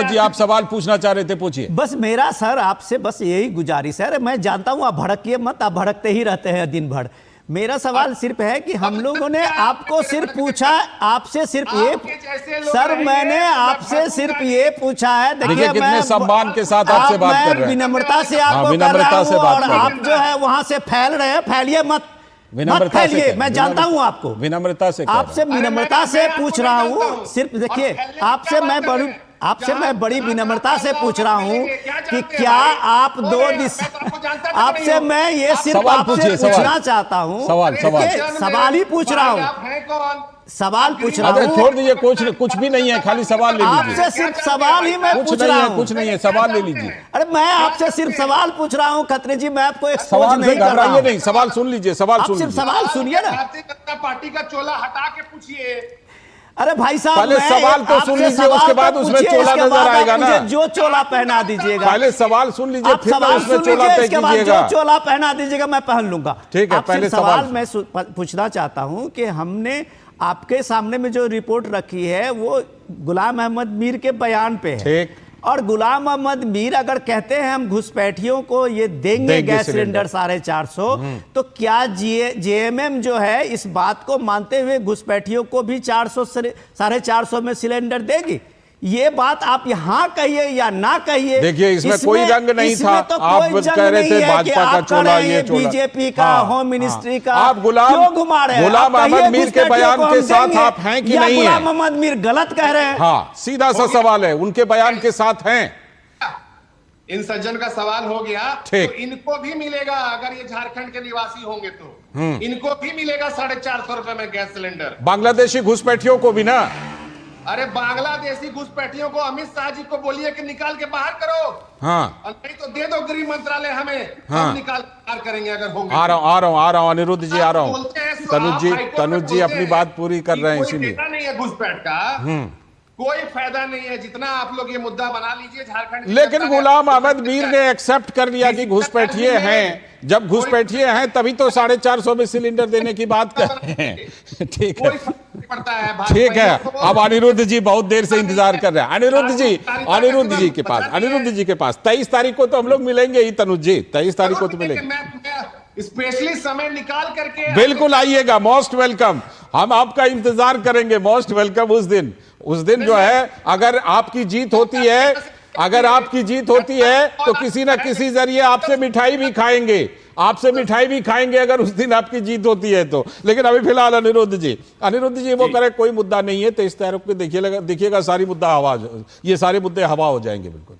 जी आप सवाल पूछना चाह रहे थे, पूछिए। बस मेरा सर आपसे बस यही गुजारिश है। मैं जानता हूं आप भड़किए मत, आप भड़कते ही रहते हैं दिन भर। मेरा सवाल सिर्फ है कि हम लोगों ने आपको सिर्फ पूछा, आपसे सिर्फ ये सर, मैंने आपसे सिर्फ ये पूछा है। देखिए कितने सम्मान के साथ आपसे बात कर रहे हैं, विनम्रता से आपको कर रहा हूं, और आप जो है वहां से फैल रहे हैं, फैलिए मत, फैलिए। मैं जानता हूं आपको, विनम्रता से आपसे विनम्रता से पूछ रहा हूं। सिर्फ देखिए आपसे मैं बड़ी विनम्रता से पूछ रहा हूं कि क्या आप आपसे मैं ये सिर्फ आपसे पूछना चाहता हूं, सवाल ही पूछ रहा हूं, सवाल पूछ रहा हूं। छोड़ दीजिए, कुछ भी नहीं है, खाली सवाल ले लीजिए। आपसे सिर्फ सवाल ही मैं पूछ रहा हूं, कुछ नहीं है, सवाल ले लीजिए। अरे मैं आपसे सिर्फ सवाल पूछ रहा हूं खत्री जी, मैं आपको एक्सपोज नहीं कर रहा हूं। नहीं, सवाल सुन लीजिए, सवाल सुनिए ना। भारतीय जनता पार्टी का चोला हटा के पूछिए। अरे भाई साहब, पहले सवाल तो सुन लीजिए, उसके बाद उसमें चोला नजर आएगा ना। जो चोला पहना दीजिएगा, पहले सवाल सुन लीजिए, फिर उसमें चोला तय कीजिएगा। जो चोला पहना दीजिएगा मैं पहन लूंगा। ठीक है, पहले सवाल मैं पूछना चाहता हूं कि हमने आपके सामने में जो रिपोर्ट रखी है वो गुलाम अहमद मीर के बयान पे है। ठीक। और गुलाम अहमद मीर अगर कहते हैं हम घुसपैठियों को ये देंगे गैस सिलेंडर 450, तो क्या जेएमएम जो है इस बात को मानते हुए घुसपैठियों को भी 450 में सिलेंडर देगी? ये बात आप यहाँ कहिए या ना कहिए, देखिए इसमें कोई रंग नहीं था। तो आप कह रहे थे भाजपा का चोला, ये चोला बीजेपी का, होम मिनिस्ट्री का, आप गुलाम अहमद मीर के बयान के साथ आप हैं कि नहीं है? गुलाम अहमद मीर गलत कह रहे हैं? हाँ, सीधा सा सवाल है, उनके बयान के साथ हैं? इन सज्जन का सवाल हो गया, तो इनको भी मिलेगा। अगर ये झारखंड के निवासी होंगे तो इनको भी मिलेगा 450 रुपए में गैस सिलेंडर। बांग्लादेशी घुसपैठियों को भी ना? अरे बांग्लादेशी घुसपैठियों को अमित शाह जी को बोलिए कि निकाल के बाहर करो। हाँ, नहीं तो दे दो गृह मंत्रालय हमें, हम निकाल बाहर करेंगे अगर होंगे। आ रहा हूँ अनिरुद्ध जी, आ रहा हूँ। तनुज जी अपनी बात पूरी कर रहे हैं, इसीलिए नहीं है घुसपैठ का कोई फायदा नहीं है। जितना आप लोग ये मुद्दा बना लीजिए झारखंड, लेकिन गुलाम अहमद मीर ने एक्सेप्ट कर लिया कि घुसपैठिए हैं। जब घुसपैठिए हैं तभी तो 450 में सिलेंडर देने की बात कर रहे हैं। ठीक है, ठीक है। अब अनिरुद्ध जी बहुत देर से इंतजार कर रहे हैं। अनिरुद्ध जी के पास 23 तारीख को तो हम लोग मिलेंगे ही। तनुज जी 23 तारीख को तो मिलेंगे, स्पेशली समय निकाल करके बिल्कुल आइएगा। मोस्ट वेलकम, हम आपका इंतजार करेंगे। Most welcome. उस दिन जो है अगर आपकी जीत होती है तो किसी ना किसी जरिए आपसे मिठाई भी खाएंगे, अगर उस दिन आपकी जीत होती है तो। लेकिन अभी फिलहाल अनिरुद्ध जी वो करे, कोई मुद्दा नहीं है। 23 तारीख को देखिएगा सारे मुद्दे हवा हो जाएंगे। बिल्कुल।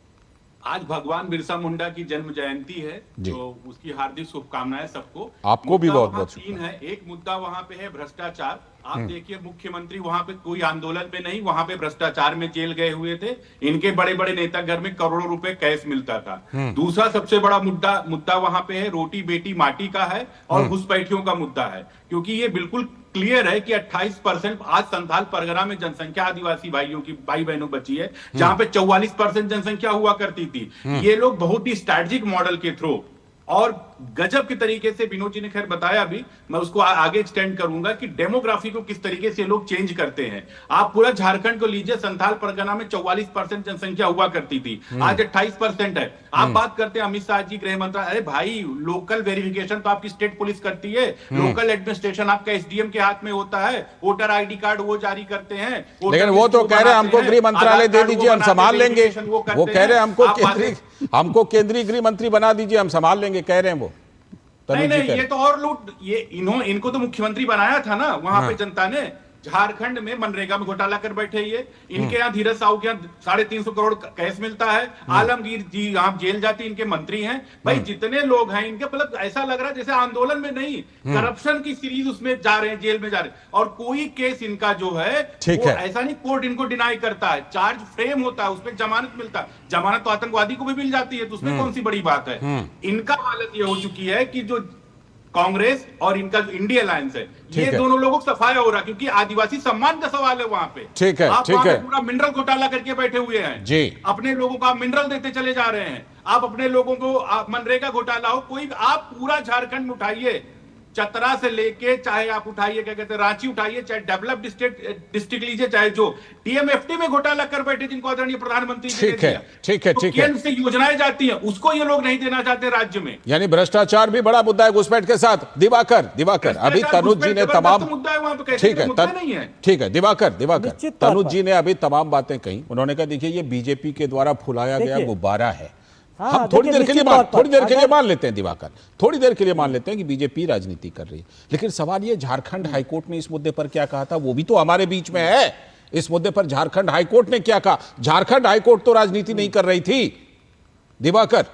आज भगवान बिरसा मुंडा की जन्म जयंती है, तो उसकी हार्दिक शुभकामनाएं सबको। आपको भी बहुत बहुत तीन है। एक मुद्दा वहां पे है भ्रष्टाचार। आप देखिए मुख्यमंत्री वहां पे कोई आंदोलन पे नहीं, वहां पे भ्रष्टाचार में जेल गए हुए थे। इनके बड़े बड़े नेता घर में करोड़ों रुपए कैश मिलता था। दूसरा सबसे बड़ा मुद्दा वहां पे है रोटी बेटी माटी का है, और घुसपैठियों का मुद्दा है। क्योंकि ये बिल्कुल क्लियर है कि 28% आज संथाल परगना में जनसंख्या आदिवासी भाई बहनों बची है, जहां पे 44% जनसंख्या हुआ करती थी। ये लोग बहुत ही स्ट्रैटेजिक मॉडल के थ्रू और गजब के तरीके से विनोद जी ने खैर बताया भी, मैं उसको आगे एक्सटेंड करूंगा कि डेमोग्राफी को किस तरीके से लोग चेंज करते हैं। आप पूरा झारखंड को लीजिए, संथाल परगना में 44% जनसंख्या हुआ करती थी, आज 28% है। आप बात करते हैं अमित शाह जी गृह मंत्रालय, अरे भाई लोकल वेरिफिकेशन तो आपकी स्टेट पुलिस करती है, लोकल एडमिनिस्ट्रेशन आपका एसडीएम के हाथ में होता है, वोटर आईडी कार्ड वो जारी करते हैं। लेकिन वो तो कह रहे हैं हमको गृह मंत्रालय दे दीजिए, हम संभाल लेंगे। वो कह रहे हैं हमको केंद्रीय गृह मंत्री बना दीजिए, हम संभाल लेंगे, कह रहे हैं वो। नहीं, ये तो और लूट, ये इनको तो मुख्यमंत्री बनाया था ना वहां पे जनता ने। झारखंड में मनरेगा में घोटाला कर बैठे ये, इनके यहाँ धीरज साहू के यहाँ 350 करोड़ कैश मिलता है, आलमगीर जी यहाँ जेल जाती, इनके मंत्री हैं। भाई जितने लोग हैं इनके, मतलब ऐसा लग रहा है जैसे आंदोलन में नहीं, करप्शन की सीरीज उसमें जा रहे हैं, जेल में जा रहे हैं, और कोई केस इनका जो है वो ऐसा नहीं कोर्ट इनको डिनाई करता है, चार्ज फ्रेम होता है, उसमें जमानत मिलता है। जमानत तो आतंकवादी को भी मिल जाती है, तो उसमें कौन सी बड़ी बात है। इनका हालत ये हो चुकी है कि जो कांग्रेस और इनका जो इंडिया अलायंस है, ये दोनों लोगों को सफाया हो रहा है, क्योंकि आदिवासी सम्मान का सवाल है वहां पे। ठीक है, आप ठीक है। पूरा मिनरल घोटाला करके बैठे हुए हैं जी। अपने लोगों को आप मिनरल देते चले जा रहे हैं, आप अपने लोगों को मनरेगा घोटाला हो, कोई आप पूरा झारखंड में उठाइए, चतरा से लेके चाहे आप उठाइए क्या कहते हैं रांची उठाइए, चाहे डेवलप डिस्ट्रिक्ट लीजिए, चाहे जो टीएमएफटी में घोटाला कर बैठे जिनको आदरणीय प्रधानमंत्री ठीक है, ठीक है, ठीक है। केंद्र से योजनाएं जाती हैं, उसको ये लोग नहीं देना चाहते राज्य में। यानी भ्रष्टाचार भी बड़ा मुद्दा है घुसपैठ के साथ। दिवाकर अभी तनुज जी ने तमाम, ठीक है, ठीक है, दिवाकर तनुज जी ने अभी तमाम बातें कही। उन्होंने कहा देखिए ये बीजेपी के द्वारा फुलाया गया गुब्बारा है। हम थोड़ी देर के लिए मान लेते हैं दिवाकर, थोड़ी देर के लिए मान लेते हैं कि बीजेपी राजनीति कर रही है, लेकिन सवाल ये झारखंड हाईकोर्ट ने इस मुद्दे पर क्या कहा था वो भी तो हमारे बीच में है। इस मुद्दे पर झारखंड हाईकोर्ट ने क्या कहा? झारखंड हाईकोर्ट तो राजनीति नहीं कर रही थी दिवाकर।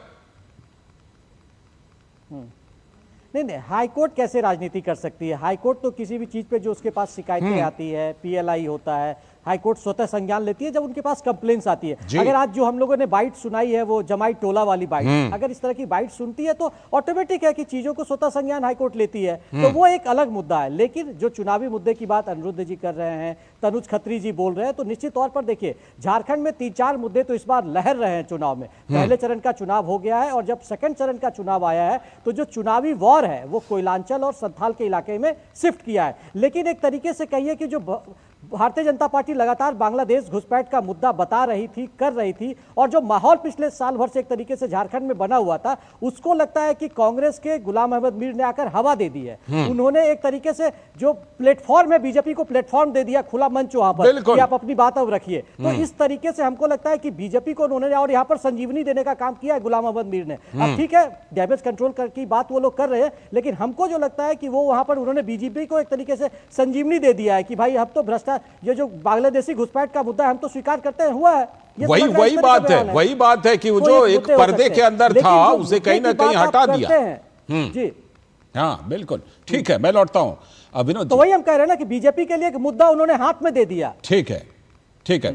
नहीं, हाईकोर्ट कैसे राजनीति कर सकती है? हाईकोर्ट तो किसी भी चीज पे जो उसके पास शिकायतें आती है, पीएलआई होता है, हाईकोर्ट स्वतः संज्ञान लेती है जब उनके पास कंप्लेंट्स आती है। अगर आज जो हम लोगों ने बाइट सुनाई है वो जमाई टोला वाली बाइट, अगर इस तरह की बाइट सुनती है तो ऑटोमेटिक है कि चीजों को स्वतः संज्ञान हाईकोर्ट लेती है, तो वो एक अलग मुद्दा है। लेकिन जो चुनावी मुद्दे की बात अनिरुद्ध जी कर रहे हैं, तनुज खत्री जी बोल रहे हैं, तो निश्चित तौर पर देखिए झारखंड में 3-4 मुद्दे तो इस बार लहर रहे हैं चुनाव में। पहले चरण का चुनाव हो गया है और जब सेकंड चरण का चुनाव आया है तो जो चुनावी वॉर है वो कोयलांचल और संथाल के इलाके में शिफ्ट किया है। लेकिन एक तरीके से कहिए कि जो भारतीय जनता पार्टी लगातार बांग्लादेश घुसपैठ का मुद्दा बता रही थी, कर रही थी, और जो माहौल पिछले साल भर से एक तरीके से झारखंड में बना हुआ था, उसको लगता है कि कांग्रेस के गुलाम अहमद मीर ने आकर हवा दे दी है। उन्होंने एक तरीके से जो प्लेटफॉर्म है, बीजेपी को प्लेटफॉर्म दे दिया, खुला मंच वहां पर कि आप अपनी बात अब रखिए। तो इस तरीके से हमको लगता है कि बीजेपी को उन्होंने और यहाँ पर संजीवनी देने का काम किया है गुलाम अहमद मीर ने। अब ठीक है, डैमेज कंट्रोल की बात वो लोग कर रहे हैं, लेकिन हमको जो लगता है कि वो वहां पर उन्होंने बीजेपी को एक तरीके से संजीवनी दे दिया है कि भाई अब तो भ्रष्टाचार, ये जो बांग्लादेशी घुसपैठ का मुद्दा हम तो स्वीकार करते हैं हुआ है। वही बात है कि वो जो एक पर्दे के अंदर था उसे कहीं ना कहीं हटा दिया। जी हाँ बिल्कुल ठीक है, मैं लौटता हूं विनोद। तो वही हम कह रहे हैं ना कि बीजेपी के लिए एक मुद्दा उन्होंने हाथ में दे दिया। ठीक है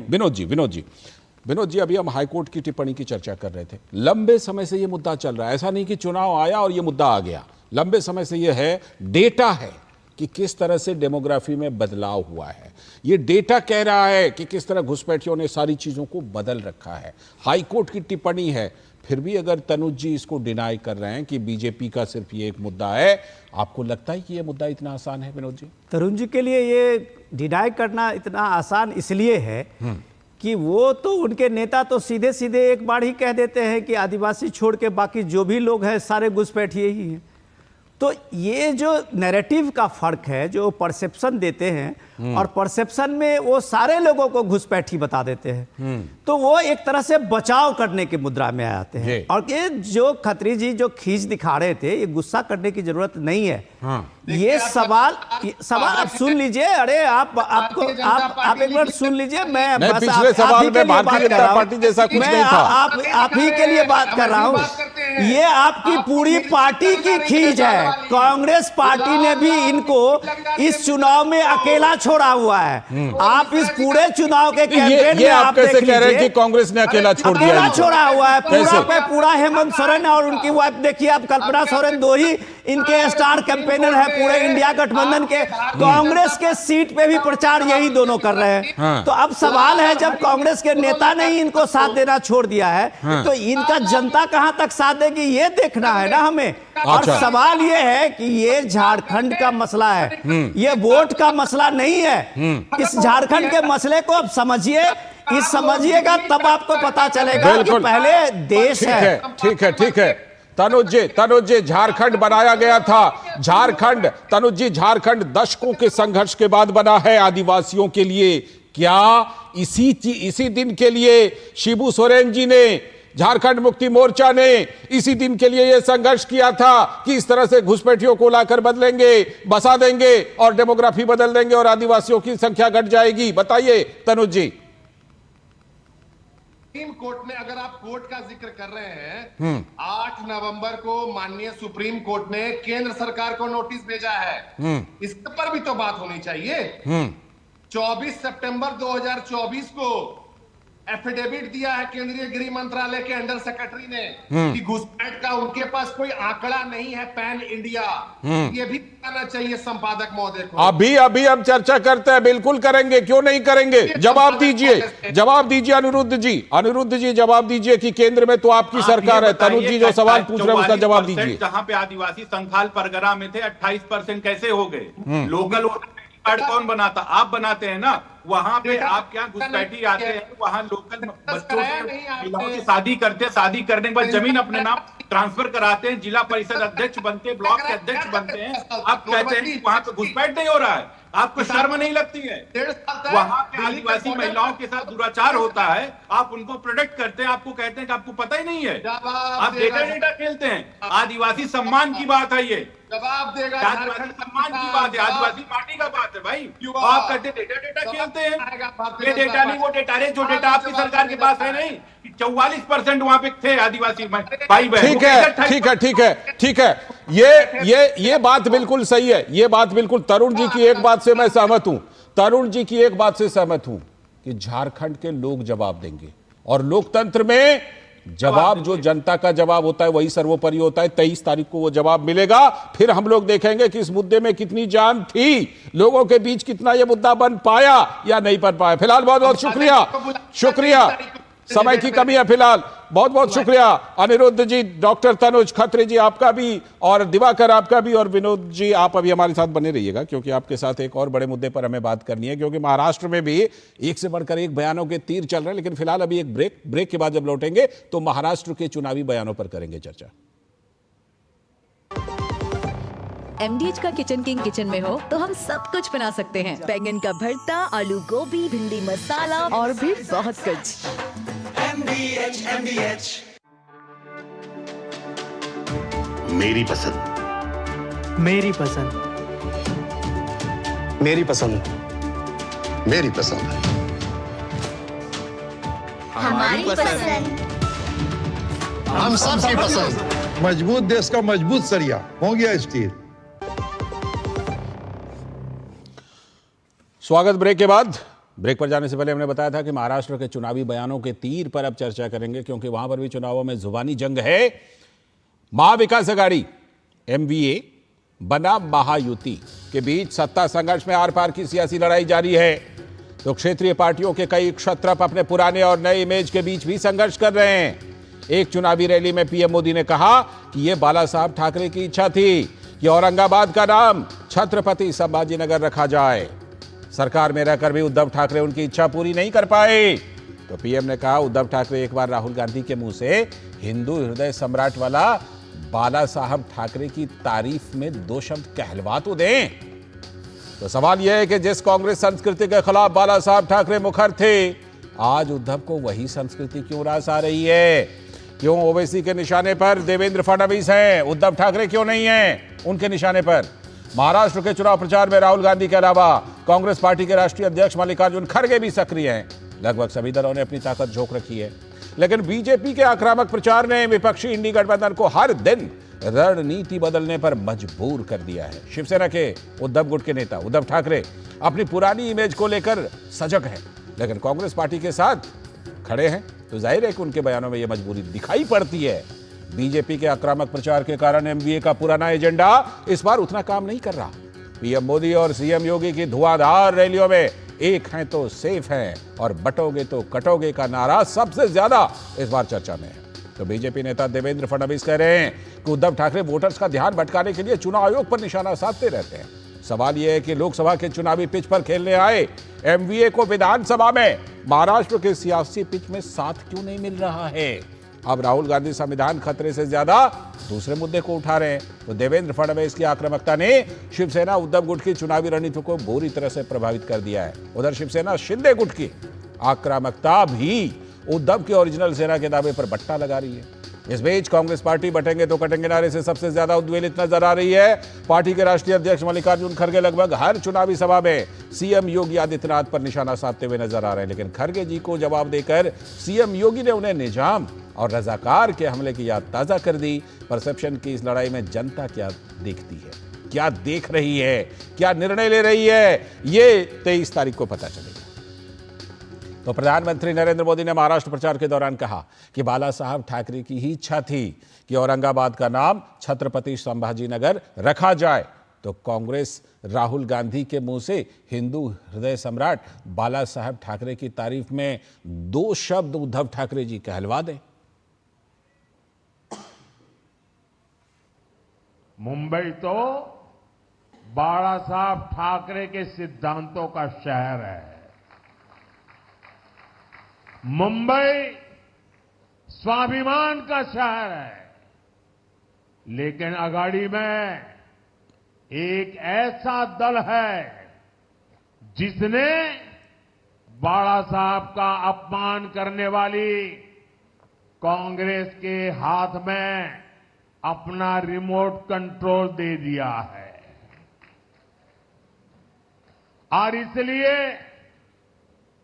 विनोद जी अभी हम हाईकोर्ट की टिप्पणी की चर्चा कर रहे थे। लंबे समय से यह मुद्दा चल रहा है, ऐसा नहीं कि चुनाव आया और यह मुद्दा आ गया। लंबे समय से यह है, डेटा है कि किस तरह से डेमोग्राफी में बदलाव हुआ है। ये डेटा कह रहा है कि किस तरह घुसपैठियों ने सारी चीजों को बदल रखा है। हाईकोर्ट की टिप्पणी है, फिर भी अगर तनुज जी इसको डिनाई कर रहे हैं कि बीजेपी का सिर्फ ये एक मुद्दा है, आपको लगता है कि ये मुद्दा इतना आसान है विनोद जी? तरुण जी के लिए ये डिनाई करना इतना आसान इसलिए है कि वो तो उनके नेता तो सीधे सीधे एक बार ही कह देते हैं कि आदिवासी छोड़ के बाकी जो भी लोग हैं सारे घुसपैठिए ही हैं। तो ये जो नैरेटिव का फर्क है, जो परसेप्शन देते हैं और परसेप्शन में वो सारे लोगों को घुसपैठी बता देते हैं, तो वो एक तरह से बचाव करने की मुद्रा में आते हैं। और ये जो खत्री जी जो खींच दिखा रहे थे, ये गुस्सा करने की जरूरत नहीं है। ये सवाल आप सुन लीजिए। अरे आप एक मिनट सुन लीजिए। मैं बस पिछले सवाल में भारतीय जनता पार्टी जैसा कुछ नहीं था। आप ही के लिए बात कर रहा हूँ। ये आपकी पूरी पार्टी की खींच है। कांग्रेस पार्टी ने भी इनको इस चुनाव में अकेला छोड़ा हुआ है। आप इस पूरे चुनाव के कैंपेन में आप कैसे कह रहे हैं कि कांग्रेस ने अकेला छोड़ दिया? अकेला छोड़ा हुआ है पूरा पे पूरा। हेमंत सोरेन और उनकी वाइफ देखिए आप, कल्पना सोरेन, दो ही इनके स्टार कैंपेनर है पूरे इंडिया गठबंधन के। कांग्रेस के सीट पे भी प्रचार यही दोनों कर रहे हैं। तो अब सवाल है, जब कांग्रेस के नेता ने ही इनको साथ देना छोड़ दिया है, तो इनका जनता कहां तक साथ देगी, ये देखना है ना हमें। और सवाल ये है कि ये झारखंड का मसला है, ये वोट का मसला नहीं है। इस झारखंड के मसले को अब समझिए, इस समझिएगा तब आपको पता चलेगा कि पहले देश है। ठीक है तनुज जी, झारखंड बनाया गया था, झारखंड दशकों के संघर्ष के बाद बना है आदिवासियों के लिए। क्या इसी दिन के लिए शिबू सोरेन जी ने, झारखंड मुक्ति मोर्चा ने इसी दिन के लिए यह संघर्ष किया था कि इस तरह से घुसपैठियों को लाकर बदलेंगे, बसा देंगे और डेमोग्राफी बदल देंगे और आदिवासियों की संख्या घट जाएगी? बताइए तनुज जी। सुप्रीम कोर्ट ने, अगर आप कोर्ट का जिक्र कर रहे हैं, 8 नवंबर को माननीय सुप्रीम कोर्ट ने केंद्र सरकार को नोटिस भेजा है। इस पर भी तो बात होनी चाहिए। 24 सितंबर 2024 को एफिडेविट दिया है केंद्रीय गृह मंत्रालय के अंडर सेक्रेटरी ने कि घुसपैठ का उनके पास कोई आंकड़ा नहीं है पैन इंडिया। ये भी कहना चाहिए संपादक महोदय को। अभी हम चर्चा करते हैं, बिल्कुल करेंगे, क्यों नहीं करेंगे। जवाब दीजिए अनिरुद्ध जी जवाब दीजिए कि केंद्र में तो आपकी सरकार है। तनुज जी जो सवाल पूछ रहे हैं उसका जवाब दीजिए। जहां पे आदिवासी संथाल परगना में थे 28% कैसे हो गए? लोकल कार्ड कौन बनाता? आप बनाते हैं ना। वहां पे आप क्या घुसपैठी आते हैं, वहां लोकल बच्चों से महिलाओं की शादी करते, शादी करने के बाद जमीन अपने नाम ट्रांसफर कराते हैं, जिला परिषद अध्यक्ष बनते, ब्लॉक के अध्यक्ष बनते हैं। आप कहते हैं कि वहां पे घुसपैठ नहीं हो रहा है, आपको शर्म नहीं लगती है? वहां पे आदिवासी महिलाओं के साथ दुराचार होता है, आप उनको प्रोटेक्ट करते हैं, आपको कहते हैं कि आपको पता ही नहीं है, आप डेटा खेलते हैं। आदिवासी सम्मान की बात है, ये जवाब देगा। आदिवासी सम्मान की बात है, आदिवासी पार्टी का बात है भाई। आप कहते डेटा खेलते हैं, ये डेटा नहीं, वो डेटा है जो डेटा आपकी सरकार के पास है नहीं। 44% वहां पे थे आदिवासी भाई बहन। ठीक है, ये बात बिल्कुल सही है, ये बात बिल्कुल। तरुण जी की एक बात से मैं सहमत हूं, कि झारखंड के लोग जवाब देंगे और लोकतंत्र में जवाब जो जनता का जवाब होता है वही सर्वोपरि होता है। 23 तारीख को वो जवाब मिलेगा, फिर हम लोग देखेंगे कि इस मुद्दे में कितनी जान थी, लोगों के बीच कितना ये मुद्दा बन पाया या नहीं बन पाया। फिलहाल बहुत बहुत शुक्रिया, समय की कमी है फिलहाल। बहुत बहुत शुक्रिया अनिरुद्ध जी, डॉक्टर तनुज खत्री जी आपका भी, और दिवाकर आपका भी, और विनोद जी आप अभी हमारे साथ बने रहिएगा क्योंकि आपके साथ एक और बड़े मुद्दे पर हमें बात करनी है, क्योंकि महाराष्ट्र में भी एक से बढ़कर एक बयानों के तीर चल रहे हैं। लेकिन फिलहाल अभी एक ब्रेक के बाद जब लौटेंगे तो महाराष्ट्र के चुनावी बयानों पर करेंगे चर्चा। MDH का किचन किंग किचन में हो तो हम सब कुछ बना सकते हैं। बैंगन का भरता, आलू गोभी, भिंडी मसाला और भी बहुत कुछ। MDH। मेरी पसंद, मेरी पसंद, मेरी पसंद, मेरी पसंद, हमारी पसंद, हम सबकी पसंद। मजबूत देश का मजबूत सरिया हो गया स्टील। स्वागत ब्रेक के बाद। ब्रेक पर जाने से पहले हमने बताया था कि महाराष्ट्र के चुनावी बयानों के तीर पर अब चर्चा करेंगे, क्योंकि वहां पर भी चुनावों में जुबानी जंग है। महाविकास अघाड़ी MVA बना महायुति के बीच सत्ता संघर्ष में आर पार की सियासी लड़ाई जारी है। तो क्षेत्रीय पार्टियों के कई क्षत्रप अपने पुराने और नए इमेज के बीच भी संघर्ष कर रहे हैं। एक चुनावी रैली में PM मोदी ने कहा कि यह बाला साहब ठाकरे की इच्छा थी कि औरंगाबाद का नाम छत्रपति संभाजीनगर रखा जाए। सरकार में रहकर भी उद्धव ठाकरे उनकी इच्छा पूरी नहीं कर पाए, तो PM ने कहा उद्धव ठाकरे एक बार राहुल गांधी के मुंह से हिंदू हृदय सम्राट वाला बाला साहब ठाकरे की तारीफ में 2 शब्द कहलवा तो दें। तो सवाल यह है कि जिस कांग्रेस संस्कृति के खिलाफ बाला साहब ठाकरे मुखर थे, आज उद्धव को वही संस्कृति क्यों रास आ रही है? क्यों ओवैसी के निशाने पर देवेंद्र फडणवीस हैं, उद्धव ठाकरे क्यों नहीं हैं उनके निशाने पर? महाराष्ट्र के चुनाव प्रचार में राहुल गांधी के अलावा कांग्रेस पार्टी के राष्ट्रीय अध्यक्ष मल्लिकार्जुन खड़गे भी सक्रिय हैं। लगभग सभी दलों ने अपनी ताकत झोंक रखी है, लेकिन बीजेपी के आक्रामक प्रचार ने विपक्षी इंडी गठबंधन को हर दिन रणनीति बदलने पर मजबूर कर दिया है। शिवसेना के उद्धव गुट के नेता उद्धव ठाकरे अपनी पुरानी इमेज को लेकर सजग हैं, लेकिन कांग्रेस पार्टी के साथ खड़े हैं, तो जाहिर है कि उनके बयानों में यह मजबूरी दिखाई पड़ती है। बीजेपी के आक्रामक प्रचार के कारण MVA का पुराना एजेंडा इस बार उतना काम नहीं कर रहा। PM मोदी और CM योगी की धुआंधार रैलियों में एक हैं तो सेफ हैं और बटोगे तो कटोगे का नारा सबसे ज्यादा इस बार चर्चा में है। तो बीजेपी नेता देवेंद्र फडणवीस कह रहे हैं कि उद्धव ठाकरे वोटर्स का ध्यान भटकाने के लिए चुनाव आयोग पर निशाना साधते रहते हैं। सवाल यह है कि लोकसभा के चुनावी पिच पर खेलने आए एमवीए को विधानसभा में महाराष्ट्र के सियासी पिच में साथ क्यों नहीं मिल रहा है। अब राहुल गांधी संविधान खतरे से ज्यादा दूसरे मुद्दे को उठा रहे हैं। तो देवेंद्र फडणवीस की आक्रामकता ने शिवसेना उद्धव गुट की चुनावी रणनीति को बुरी तरह से प्रभावित कर दिया है। उधर शिवसेना शिंदे गुट की आक्रामकता भी उद्धव की ओरिजिनल सेना के दावे पर बट्टा लगा रही है। इस बीच कांग्रेस पार्टी बटेंगे तो कटेंगे नारे से सबसे ज्यादा उद्वेलित नजर आ रही है। पार्टी के राष्ट्रीय अध्यक्ष मल्लिकार्जुन खड़गे लगभग हर चुनावी सभा में सीएम योगी आदित्यनाथ पर निशाना साधते हुए नजर आ रहे हैं, लेकिन खड़गे जी को जवाब देकर सीएम योगी ने उन्हें निजाम और रजाकार के हमले की याद ताजा कर दी। परसेप्शन की इस लड़ाई में जनता क्या देखती है, क्या देख रही है, क्या निर्णय ले रही है, ये 23 तारीख को पता चलेगा। तो प्रधानमंत्री नरेंद्र मोदी ने महाराष्ट्र प्रचार के दौरान कहा कि बाला साहब ठाकरे की ही इच्छा थी कि औरंगाबाद का नाम छत्रपति संभाजीनगर रखा जाए। तो कांग्रेस राहुल गांधी के मुंह से हिंदू हृदय सम्राट बाला साहब ठाकरे की तारीफ में 2 शब्द उद्धव ठाकरे जी कहलवा दें। मुंबई तो बाला साहब ठाकरे के सिद्धांतों का शहर है। मुंबई स्वाभिमान का शहर है, लेकिन अगाड़ी में एक ऐसा दल है जिसने बाला साहब का अपमान करने वाली कांग्रेस के हाथ में अपना रिमोट कंट्रोल दे दिया है। और इसलिए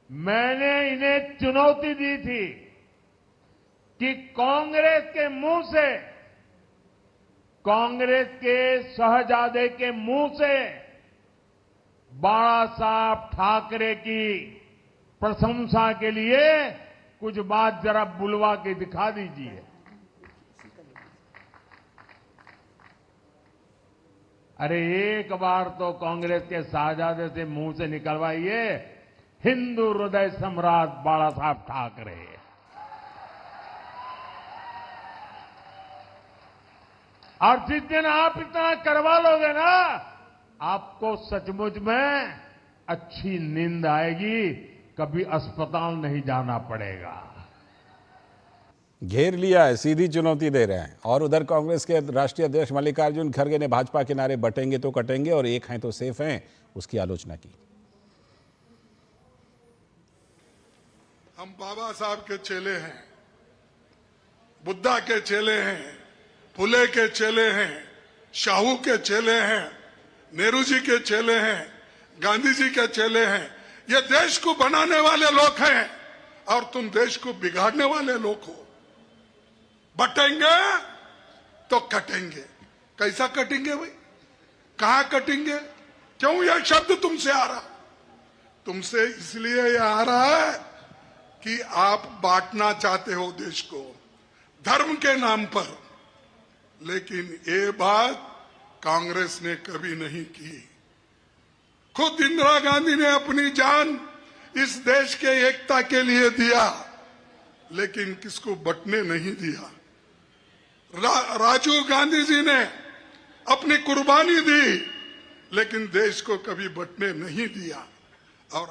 मैंने इन्हें चुनौती दी थी कि कांग्रेस के मुंह से, कांग्रेस के शहजादे के मुंह से बाला साहब ठाकरे की प्रशंसा के लिए कुछ बात जरा बुलवा के दिखा दीजिए। अरे एक बार तो कांग्रेस के शहजादे से मुंह से निकलवाइए, हिंदू हृदय सम्राट बाला साहब ठाकरे। और जिस दिन आप इतना करवा लोगे ना, आपको सचमुच में अच्छी नींद आएगी, कभी अस्पताल नहीं जाना पड़ेगा। घेर लिया है, सीधी चुनौती दे रहे हैं। और उधर कांग्रेस के राष्ट्रीय अध्यक्ष मल्लिकार्जुन खड़गे ने भाजपा के नारे बटेंगे तो कटेंगे और एक हैं तो सेफ हैं, उसकी आलोचना की। हम बाबा साहब के चेले हैं, बुद्धा के चेले हैं, फुले के चेले हैं, शाहू के चेले हैं, नेहरू जी के चेले हैं, गांधी जी के चेले हैं। ये देश को बनाने वाले लोग हैं और तुम देश को बिगाड़ने वाले लोग हो। बटेंगे तो कटेंगे। कैसा कटेंगे भाई, कहां कटेंगे, क्यों यह शब्द तुमसे आ रहा? तुमसे इसलिए यह आ रहा है कि आप बांटना चाहते हो देश को धर्म के नाम पर, लेकिन ये बात कांग्रेस ने कभी नहीं की। खुद इंदिरा गांधी ने अपनी जान इस देश के एकता के लिए दिया, लेकिन किसको बंटने नहीं दिया। राजीव गांधी जी ने अपनी कुर्बानी दी, लेकिन देश को कभी बंटने नहीं दिया। और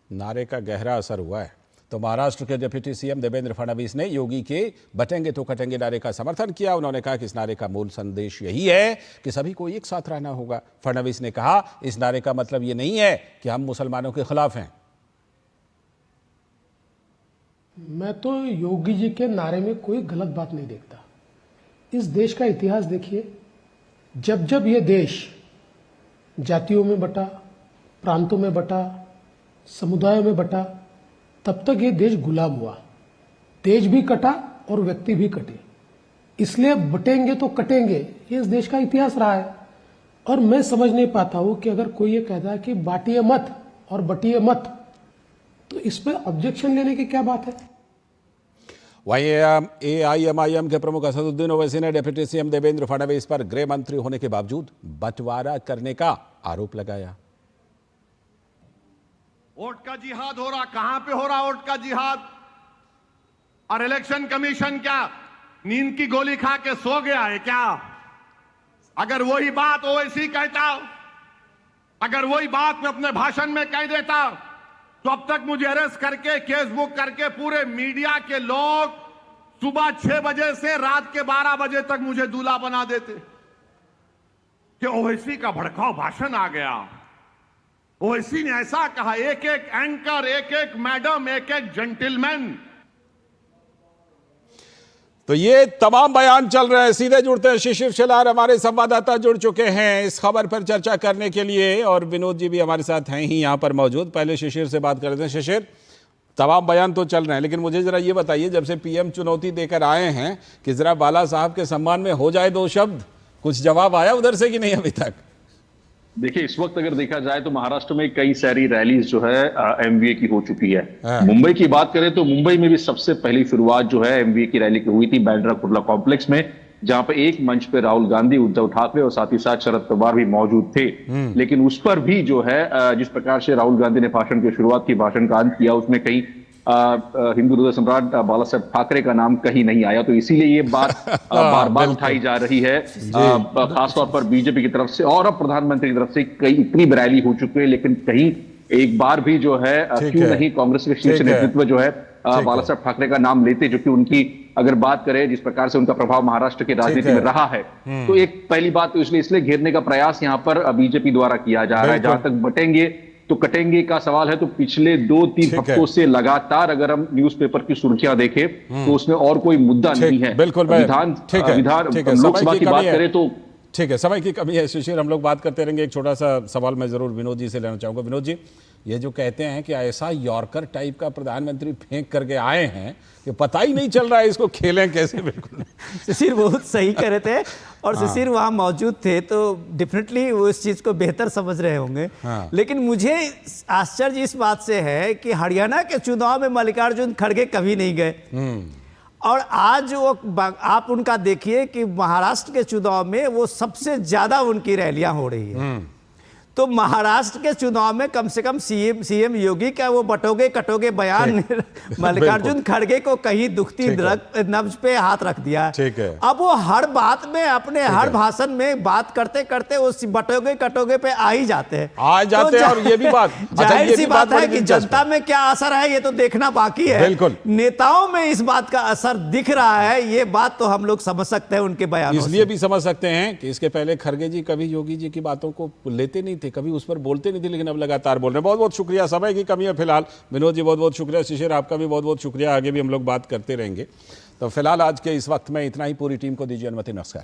नारे का गहरा असर हुआ है। तो महाराष्ट्र के डिप्टी सीएम देवेंद्र फडणवीस ने योगी के बटेंगे तो कटेंगे नारे का समर्थन किया। उन्होंने कहा कि इस नारे का मूल संदेश यही है कि सभी को एक साथ रहना होगा। फडणवीस ने कहा, इस नारे का मतलब ये नहीं है कि हम मुसलमानों के खिलाफ हैं। मैं तो योगी जी के नारे में कोई गलत बात नहीं देखता। इस देश का इतिहास देखिए, जब जब ये देश जातियों में बटा, प्रांतों में बटा, समुदायों में बटा, तब तक ये देश गुलाम हुआ। देश भी कटा और व्यक्ति भी कटे। इसलिए बटेंगे तो कटेंगे, ये इस देश का इतिहास रहा है। और मैं समझ नहीं पाता हूं कि अगर कोई ये कहता है कि बांटिए मत और बटिए मत, तो इस पर ऑब्जेक्शन लेने की क्या बात है। वहीं एआईएमआईएम के प्रमुख असदुद्दीन ओवैसी ने डिप्टी सीएम देवेंद्र फडणवीस पर गृह मंत्री होने के बावजूद बंटवारा करने का आरोप लगाया। वोट का जिहाद हो रहा, कहां पे हो रहा वोट का जिहाद? और इलेक्शन कमीशन क्या नींद की गोली खा के सो गया है क्या? अगर वही बात ओवैसी कहता, अगर वही बात मैं अपने भाषण में कह देता, तो अब तक मुझे अरेस्ट करके केस बुक करके पूरे मीडिया के लोग सुबह 6 बजे से रात के 12 बजे तक मुझे दूल्हा बना देते कि ओवैसी का भड़काऊ भाषण आ गया, ओवैसी ने ऐसा कहा, एक एक एंकर, एक एक मैडम, एक एक जेंटलमैन। तो ये तमाम बयान चल रहे हैं। सीधे जुड़ते हैं, शिशिर शेलार हमारे संवाददाता जुड़ चुके हैं इस खबर पर चर्चा करने के लिए, और विनोद जी भी हमारे साथ हैं ही यहाँ पर मौजूद। पहले शिशिर से बात कर लेते हैं। शिशिर, तमाम बयान तो चल रहे हैं, लेकिन मुझे जरा ये बताइए, जब से पीएम चुनौती देकर आए हैं कि जरा बाला साहब के सम्मान में हो जाए 2 शब्द, कुछ जवाब आया उधर से कि नहीं अभी तक? देखिए, इस वक्त अगर देखा जाए तो महाराष्ट्र में कई सारी रैलीज जो है एमवीए की हो चुकी है। मुंबई की बात करें तो मुंबई में भी सबसे पहली शुरुआत जो है एमवीए की रैली की हुई थी बांद्रा कुर्ला कॉम्प्लेक्स में, जहां पे एक मंच पे राहुल गांधी, उद्धव ठाकरे और साथ ही साथ शरद पवार भी मौजूद थे। लेकिन उस पर भी जो है जिस प्रकार से राहुल गांधी ने भाषण की शुरुआत की, भाषण का अंत किया, उसमें कहीं हिंदू हृदय सम्राट बाला साहब ठाकरे का नाम कहीं नहीं आया। तो इसीलिए ये बात बार बार उठाई जा रही है, खासतौर पर बीजेपी की तरफ से और अब प्रधानमंत्री की तरफ से। कई इतनी रैली हो चुकी है, लेकिन कहीं एक बार भी जो है क्यों नहीं कांग्रेस के शीर्ष नेतृत्व जो है बाला साहब ठाकरे का नाम लेते, जो कि उनकी अगर बात करें जिस प्रकार से उनका प्रभाव महाराष्ट्र की राजनीति में रहा है, तो एक पहली बात तो इसलिए घेरने का प्रयास यहाँ पर बीजेपी द्वारा किया जा रहा है। जहां तक बटेंगे तो कटेंगे का सवाल है, तो पिछले 2-3 हफ्तों से लगातार अगर हम न्यूज़पेपर की सुर्खियां देखें तो उसमें और कोई मुद्दा नहीं है। बिल्कुल, विधान लोकसभा की बात करें तो ठीक है, समय की कमी है शिशिर, हम लोग बात करते रहेंगे। एक छोटा सा सवाल मैं जरूर विनोद जी से लेना चाहूंगा। विनोद जी, ये जो कहते हैं कि ऐसा यॉर्कर टाइप का प्रधानमंत्री फेंक करके आए हैं कि पता ही नहीं चल रहा है इसको खेलें कैसे, बिल्कुल शिशिर बहुत सही कह रहे थे, और शिशिर वहाँ मौजूद थे तो डेफिनेटली वो इस चीज़ को बेहतर समझ रहे होंगे। लेकिन मुझे आश्चर्य इस बात से है कि हरियाणा के चुनाव में मल्लिकार्जुन खड़गे कभी नहीं गए, और आज वो आप उनका देखिए कि महाराष्ट्र के चुनाव में वो सबसे ज्यादा उनकी रैलियां हो रही है। तो महाराष्ट्र के चुनाव में कम से कम सीएम योगी का वो बटोगे कटोगे बयान मल्लिकार्जुन खड़गे को कहीं दुखती नब्ज पे हाथ रख दिया। ठीक है। अब वो हर बात में अपने हर भाषण में बात करते करते उस बटोगे कटोगे पे आ ही जाते हैं, और ये भी बात जाहिर सी बात है कि जनता में क्या असर है ये तो देखना बाकी है। बिल्कुल, नेताओं में इस बात का असर दिख रहा है, ये बात तो हम लोग समझ सकते हैं उनके बयानों से। इसलिए भी समझ सकते हैं कि इसके पहले खड़गे जी कभी योगी जी की बातों को लेते नहीं थे, कभी उस पर बोलते नहीं थे, लेकिन अब लगातार बोल रहे हैं। बहुत बहुत शुक्रिया, समय की कमी है फिलहाल। विनोद जी बहुत बहुत शुक्रिया, शिशिर आपका भी बहुत बहुत शुक्रिया, आगे भी हम लोग बात करते रहेंगे। तो फिलहाल आज के इस वक्त में इतना ही, पूरी टीम को दीजिए अनुमति, नमस्कार।